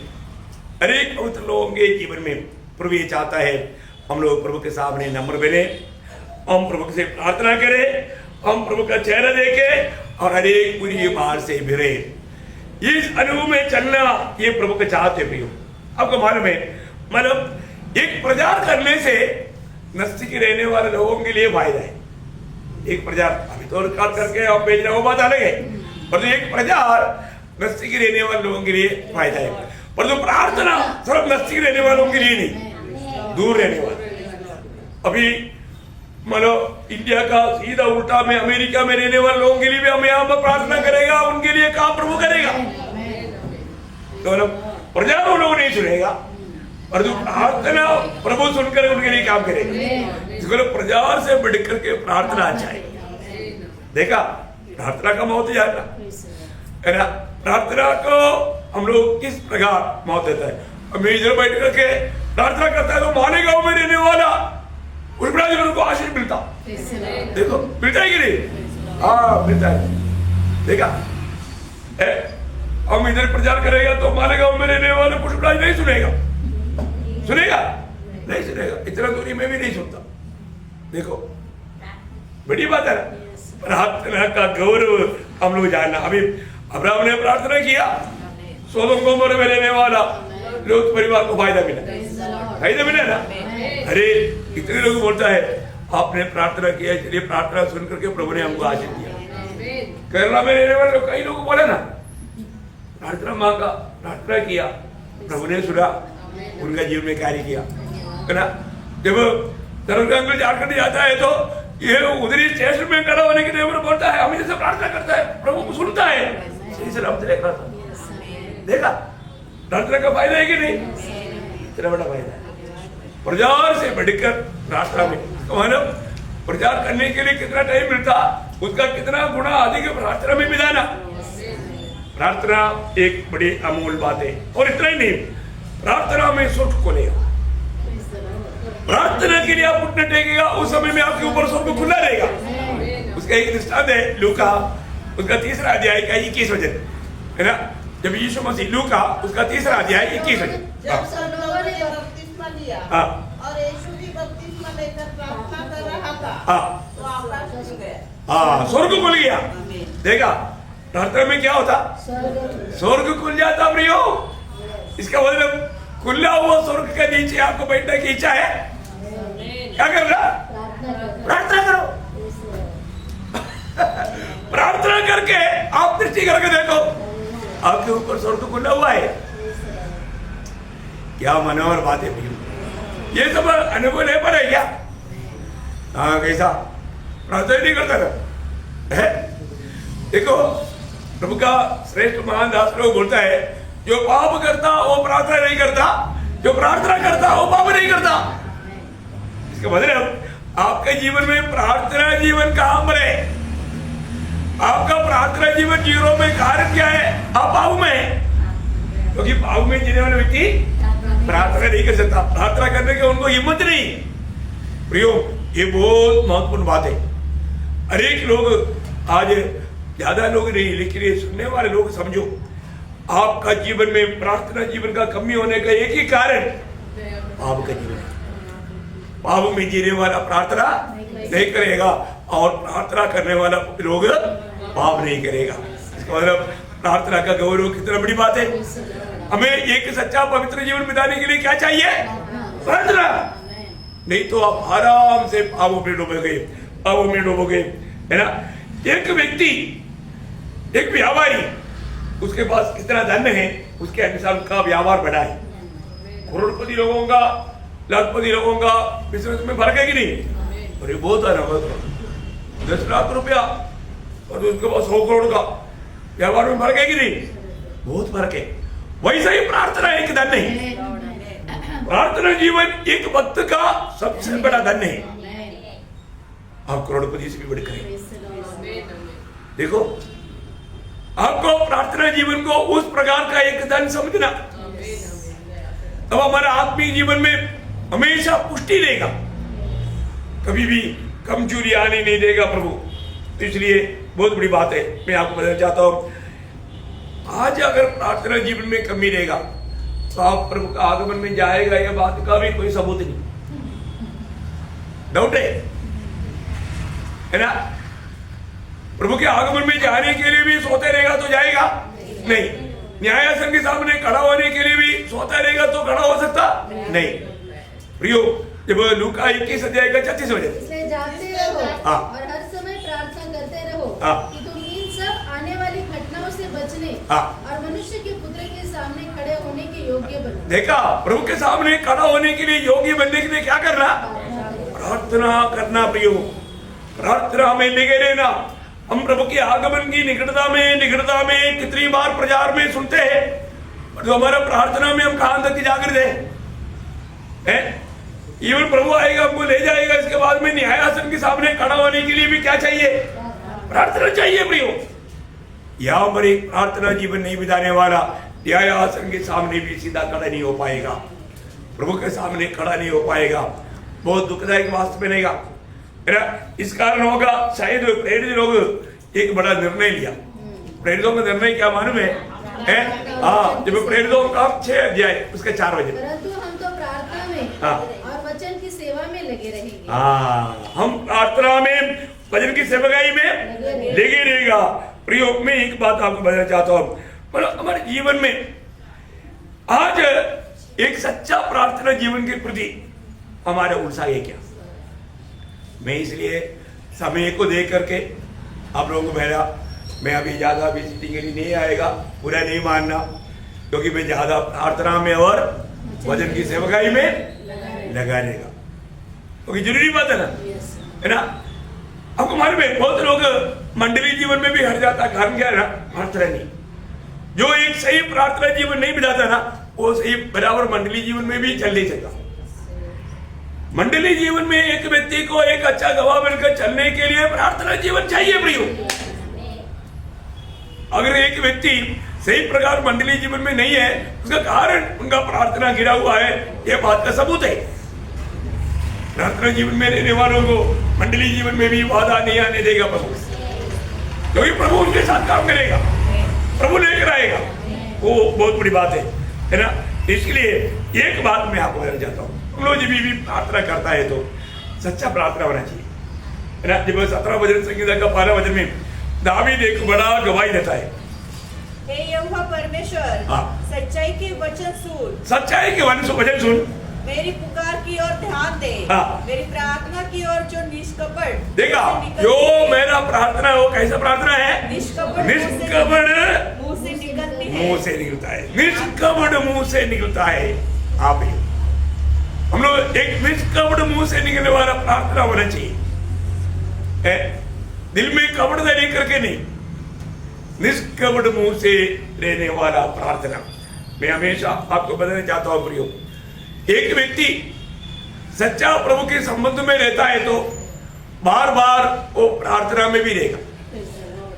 अनेक पवित्र लोगों के जीवन में प्रभु ये चाहता है हम लोग प्रभु के सामने नम्र बने, हम प्रभु से प्रार्थना करें, हम प्रभु का चेहरा देखें और अनेक बुरी बाहर से भिरे। इस अनुभव में चलना ये प्रभु के चाहते। प्रियो, आपको मालूम है, मतलब एक प्रचार करने से नस्तिक रहने वाले लोगों के लिए फायदा है। एक प्रचार अभी तो रिकॉर्ड करके हम भेज रहे, वो बात अलग है, पर एक प्रचार नस्तिक रहने वाले लोगों के लिए फायदा है। पर जो प्रार्थना सिर्फ नस्तिक रहने वालों के लिए नहीं, दूर रहने वाले। अभी मानो इंडिया का सीधा उल्टा में अमेरिका में रहने वाले लोगों के लिए भी हम यहाँ पर प्रार्थना करेगा, उनके लिए काम प्रभु करेगा। तो प्रचार वो लोग नहीं सुनेगा, और जो प्रार्थना प्रभु सुनकर उनके लिए काम करेगा। इसको प्रचार से बढ़कर के प्रार्थना अच्छा है। देखा, प्रार्थना का महत्व जानना है ना? प्रार्थना को हम लोग किस प्रकार महत्व देता है? अब मैं इधर बैठ करके प्रार्थना करता है तो मानेगा वो में रहने वाला, उस को आशीष मिलता। देखो, मिलता है कि नहीं? हाँ, मिलता है। देखा, हम इधर प्रचार करेगा तो मानेगा वो में रहने वाला, पुष्पराज नहीं सुनेगा, सुनेगा नहीं सुनेगा, इतना दूरी में भी नहीं सुनता। देखो, बड़ी बात है ना? प्रार्थना का गौरव हम लोग जानना। अभी अब्राहम ने प्रार्थना किया, सोदोम गोमोर में रहने वाला लोग परिवार को फायदा मिला, फायदा मिला ना? अरे कितने लोग बोलता है आपने प्रार्थना किया, इसलिए प्रार्थना सुन करके प्रभु ने हमको आशीष दिया। केरला में रहने वाले कई लोग बोले ना, प्रार्थना मांगा, प्रार्थना किया, प्रभु ने सुना, उनका जीवन में कार्य किया, है ना? जब धर्मगंगा झारखंड जाता है तो ये उधरी स्टेशन में खड़ा होने के लिए बोलता है, हमें जैसे प्रार्थना करता है, प्रभु को सुनता है। देखा, प्रार्थना का फायदा है कि नहीं? इतना बड़ा फायदा है प्रचार से बढ़कर प्रार्थना में। तो मानव प्रचार करने के लिए कितना टाइम मिलता, उसका कितना गुना अधिक प्रार्थना में बिताना। प्रार्थना एक बड़ी अमूल बात है। और इतना ही नहीं, प्रार्थना में स्वर्ग खोलेगा। प्रार्थना के लिए आप उठने टेकेगा, उस समय में आपके ऊपर स्वर्ग खुला रहेगा। उसका एक दृष्टांत है लूका उसका 3 अध्याय का 21 वचन, है ना? जब यीशु मसीह, लूका उसका 3 अध्याय 21 वचन, जब सब लोगों ने बपतिस्मा लिया और यीशु भी बपतिस्मा लेकर प्रार्थना कर रहा था, तो आकाश खुल गया। स्वर्ग खुल गया। देखा, प्रार्थना में क्या होता? स्वर्ग खुल जाता। प्रियो, इसका मतलब खुला हुआ स्वर्ग के नीचे आपको बैठने की इच्छा है? क्या करना? प्रार्थना करो। प्रार्थना करके आप दृष्टि करके देखो, आपके ऊपर स्वर्ग खुला हुआ है। क्या मनोहर बात है प्रियो। ये सब अनुभव नहीं पर है क्या? हाँ, कैसा प्रार्थना नहीं करता था है? देखो, प्रभु का श्रेष्ठ महान दास लोग बोलता है, जो पाप करता वो प्रार्थना नहीं करता, जो प्रार्थना करता वो पाप नहीं करता। इसका मतलब आपके जीवन में प्रार्थना जीवन कहां पर है? आपका प्रार्थना जीवन जीरो में कारण क्या है? आप पाप में है, क्योंकि पाप में जीने वाले व्यक्ति प्रार्थना नहीं कर सकता। प्रार्थना करने के उनको हिम्मत नहीं। प्रियो, ये बहुत महत्वपूर्ण बात है। अनेक लोग आज, ज्यादा लोग नहीं लेकिन ये सुनने वाले लोग समझो, आपका जीवन में प्रार्थना जीवन का कमी होने का एक ही कारण पाप का जीवन है। पाप में जीने वाला प्रार्थना नहीं करेगा और प्रार्थना करने वाला लोग पाप नहीं करेगा। इसका मतलब प्रार्थना का गौरव कितना बड़ी बात है। हमें एक सच्चा पवित्र जीवन बिताने के लिए क्या चाहिए? प्रार्थना। नहीं तो आप आराम से पापों में डूबोगे, है ना? एक व्यक्ति, एक व्यापारी, उसके पास कितना धन है उसके अनुसार उसका व्यापार बढ़ा है। करोड़पति लोगों का, लाखपति लोगों का बिजनेस में फर्क है कि नहीं? और ये बहुत है ना, 10 लाख रुपया और उसके पास 100 करोड़ का व्यापार में फर्क है कि नहीं? बहुत फर्क है। वैसा ही प्रार्थना एक धन नहीं, प्रार्थना जीवन एक भक्त का सबसे बड़ा धन है। आप करोड़पति से भी बढ़कर हैं। देखो, आपको प्रार्थना जीवन को उस प्रकार का एक धन समझना, तब हमारा आत्मिक जीवन में हमेशा पुष्टि देगा, कभी भी कमजोरी आने नहीं देगा प्रभु। तो इसलिए बहुत बड़ी बात है, मैं आपको बताना चाहता हूं, आज अगर प्रार्थना जीवन में कमी रहेगा तो आप प्रभु का आगमन में जाएगा, यह बात का भी कोई सबूत नहीं, डाउट है ना? प्रभु के आगमन में जाने के लिए भी सोते रहेगा तो जाएगा नहीं, न्यायासन के सामने खड़ा होने के लिए भी सोता रहेगा तो खड़ा हो सकता नहीं। प्रियो, जब लूका 21 अध्याय का 36 वजह इसलिए जागते रहो और हर समय प्रार्थना करते रहो कि तुम इन सब आने वाली घटनाओं से बचने और मनुष्य के पुत्र के सामने खड़े होने के योग्य बनो। देखा, प्रभु के सामने खड़ा होने के लिए, योग्य बनने के लिए क्या करना? प्रार्थना करना। प्रियो, प्रार्थना में लगे रहना। हम प्रभु के आगमन की निकटता में कितनी बार प्रचार में सुनते हैं, तो हमारा प्रार्थना में हम कहां तक जागृत हैं? इवन प्रभु आएगा, हमको ले जाएगा, इसके बाद में न्यायासन के सामने खड़ा होने के लिए भी क्या चाहिए? प्रार्थना चाहिए। प्रियो, या हमारी प्रार्थना जीवन नहीं बिताने वाला न्यायासन के सामने भी सीधा खड़ा नहीं हो पाएगा, प्रभु के सामने खड़ा नहीं हो पाएगा। बहुत दुखदायक वास्तव में रहेगा। इस कारण होगा शायद प्रेरित लोग एक बड़ा निर्णय लिया। प्रेरितों का निर्णय क्या मालूम है? जब प्रेरितों का 6 अध्याय उसके 4 वजह, परंतु हम तो प्रार्थना में और वचन की सेवा में लगे रहेंगे। हम प्रार्थना में, वचन की सेवकाई में लगे रहेगा। प्रियो, मैं एक बात आपको बताना चाहता हूँ, मतलब हमारे जीवन में आज एक सच्चा प्रार्थना जीवन के प्रति हमारा उत्साह है क्या? मैं इसलिए समय को देख करके आप लोगों को मेरा, मैं अभी ज्यादा विजिटिंग के लिए नहीं आएगा, पूरा नहीं मानना, क्योंकि मैं ज्यादा प्रार्थना में और वचन की सेवकाई में लगा रहेगा, क्योंकि जरूरी बात है ना, है ना? आपको मालूम है बहुत लोग मंडली जीवन में भी हट जाता, कारण क्या है ना? प्रार्थना नहीं। जो एक सही प्रार्थना जीवन नहीं बिताता ना, वो सही बराबर मंडली जीवन में भी चल नहीं सकता। मंडली जीवन में एक व्यक्ति को एक अच्छा गवाह बनकर चलने के लिए प्रार्थना जीवन चाहिए। प्रियो, अगर एक व्यक्ति सही प्रकार मंडली जीवन में नहीं है, उसका कारण उनका प्रार्थना गिरा हुआ है, यह बात का सबूत है। प्रार्थना जीवन में रहने वालों को मंडली जीवन में भी बाधा नहीं आने देगा प्रभु, क्योंकि प्रभु उनके साथ काम करेगा, प्रभु लेकर आएगा। वो बहुत बड़ी बात है ना? इसलिए एक बात मैं आपको बताना चाहता हूँ, हम लोग जब भी प्रार्थना करता है तो सच्चा प्रार्थना होना चाहिए, है ना? जब 17 भजन संगीता का 12 वचन में दावीद एक बड़ा गवाही देता है, हे यहोवा परमेश्वर, सच्चाई के वचन सुन, सच्चाई के वचन सुन, मेरी पुकार की ओर ध्यान दे, मेरी प्रार्थना की ओर जो निष्कपट। देखा, जो मेरा प्रार्थना है वो कैसा प्रार्थना है? निष्कपट मुंह से निकलती है, मुंह से निकलता है, निष्कपट मुंह से निकलता है। आप ही हम लोग एक निष्कपट मुंह से निकलने वाला प्रार्थना होना चाहिए, दिल में कपट नहीं करके नहीं, निष्कपट मुंह से रहने वाला प्रार्थना। मैं हमेशा आपको बताना चाहता हूं प्रियो, एक व्यक्ति सच्चा प्रभु के संबंध में रहता है तो बार बार वो प्रार्थना में भी रहेगा,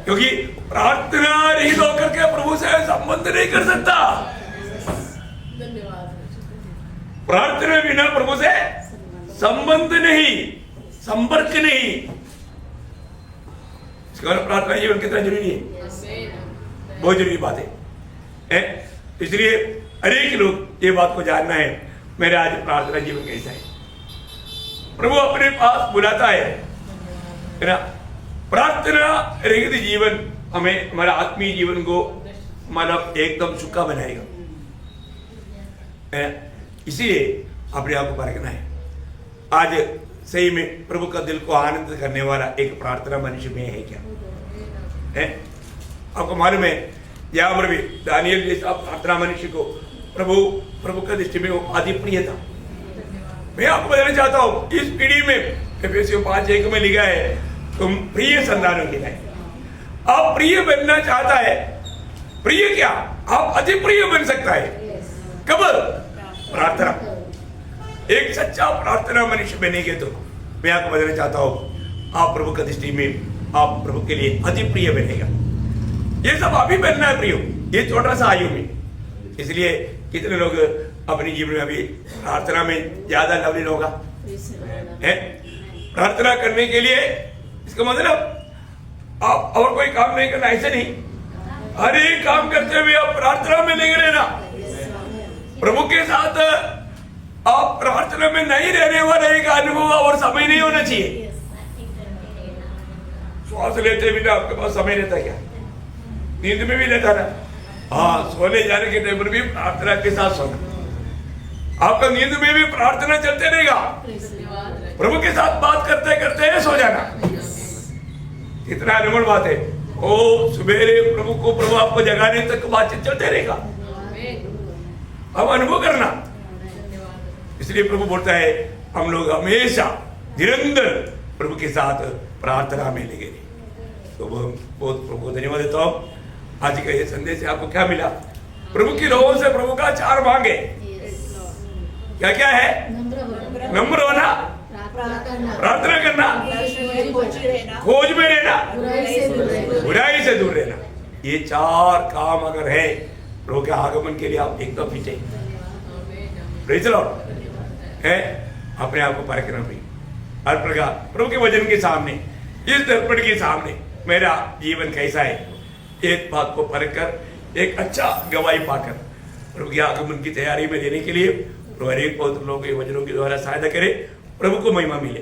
क्योंकि प्रार्थना रहित होकर के प्रभु से संबंध नहीं कर सकता। प्रार्थना बिना प्रभु से संबंध नहीं, संपर्क नहीं। प्रार्थना जीवन कितना जरूरी है, बहुत जरूरी बात है। इसलिए हरेक लोग ये बात को जानना है, मेरा आज प्रार्थना जीवन कैसा है। प्रभु अपने पास बुलाता है ना? प्रार्थना रहित जीवन हमें, हमारा आत्मीय जीवन को मतलब एकदम सूखा बनाएगा। इसीलिए अपने आप को परखना है। आज सही में प्रभु का दिल को आनंद करने वाला एक प्रार्थना मनुष्य में है क्या? है। आपको मालूम है यहाँ पर भी दानियल जैसा प्रार्थना मनुष्य को प्रभु का दृष्टि में वो अति प्रिय था। मैं आपको बताना चाहता हूँ इस पीढ़ी में एफेसियों 5:1 में लिखा है तुम प्रिय संतानों के लायक। आप प्रिय बनना चाहता है, प्रिय क्या आप अति प्रिय बन सकता है कब? प्रार्थना। एक सच्चा प्रार्थना मनुष्य बनेंगे तो मैं आपको बताना चाहता हूँ आप प्रभु का दृष्टि में आप प्रभु के लिए अति प्रिय बनेगा। ये सब अभी बनना है प्रियो, ये छोटा सा आयु में। इसलिए कितने लोग अपने जीवन में अभी प्रार्थना में ज्यादा लवलीन होगा है। प्रार्थना करने के लिए इसका मतलब आप और कोई काम नहीं करना, ऐसे नहीं। हर एक काम करते हुए आप प्रार्थना में लगे रहना। प्रभु के साथ आप प्रार्थना में नहीं रहने वाला एक अनुभव और समय नहीं होना चाहिए। श्वास लेते भी ना आपके पास समय रहता क्या? नींद में भी लेता ना। हाँ, सोने जाने के टाइम पर भी प्रार्थना के साथ सोना। आपका नींद में भी प्रार्थना चलते रहेगा। प्रभु के साथ बात करते करते सो जाना। कितना अनमोल बात है। ओ सुबेरे प्रभु आपको जगाने तक बातचीत चलते रहेगा। अब अनुभव करना। इसलिए प्रभु बोलता है हम लोग हमेशा निरंतर प्रभु के साथ प्रार्थना में लगे रहे। तो बहुत प्रभु को धन्यवाद देता हूँ। आज का ये संदेश से आपको क्या मिला? प्रभु की लोगों से प्रभु का 4 मांगे क्या क्या है? नम्र होना, प्रार्थना करना, खोज में रहना, बुराई से दूर रहना। ये 4 काम अगर है प्रभु के आगमन के लिए आप एकदम पीछे प्रेज़ लॉर्ड है। अपने आप को परखना भी हर प्रकार प्रभु के वचन के सामने, इस दर्पण के सामने मेरा जीवन कैसा है, एक बात को परख कर एक अच्छा गवाही पाकर प्रभु के आगमन की तैयारी में लेने के लिए प्रभु हर एक पवित्र लोगों के वचनों के द्वारा सहायता करे। प्रभु को महिमा मिले।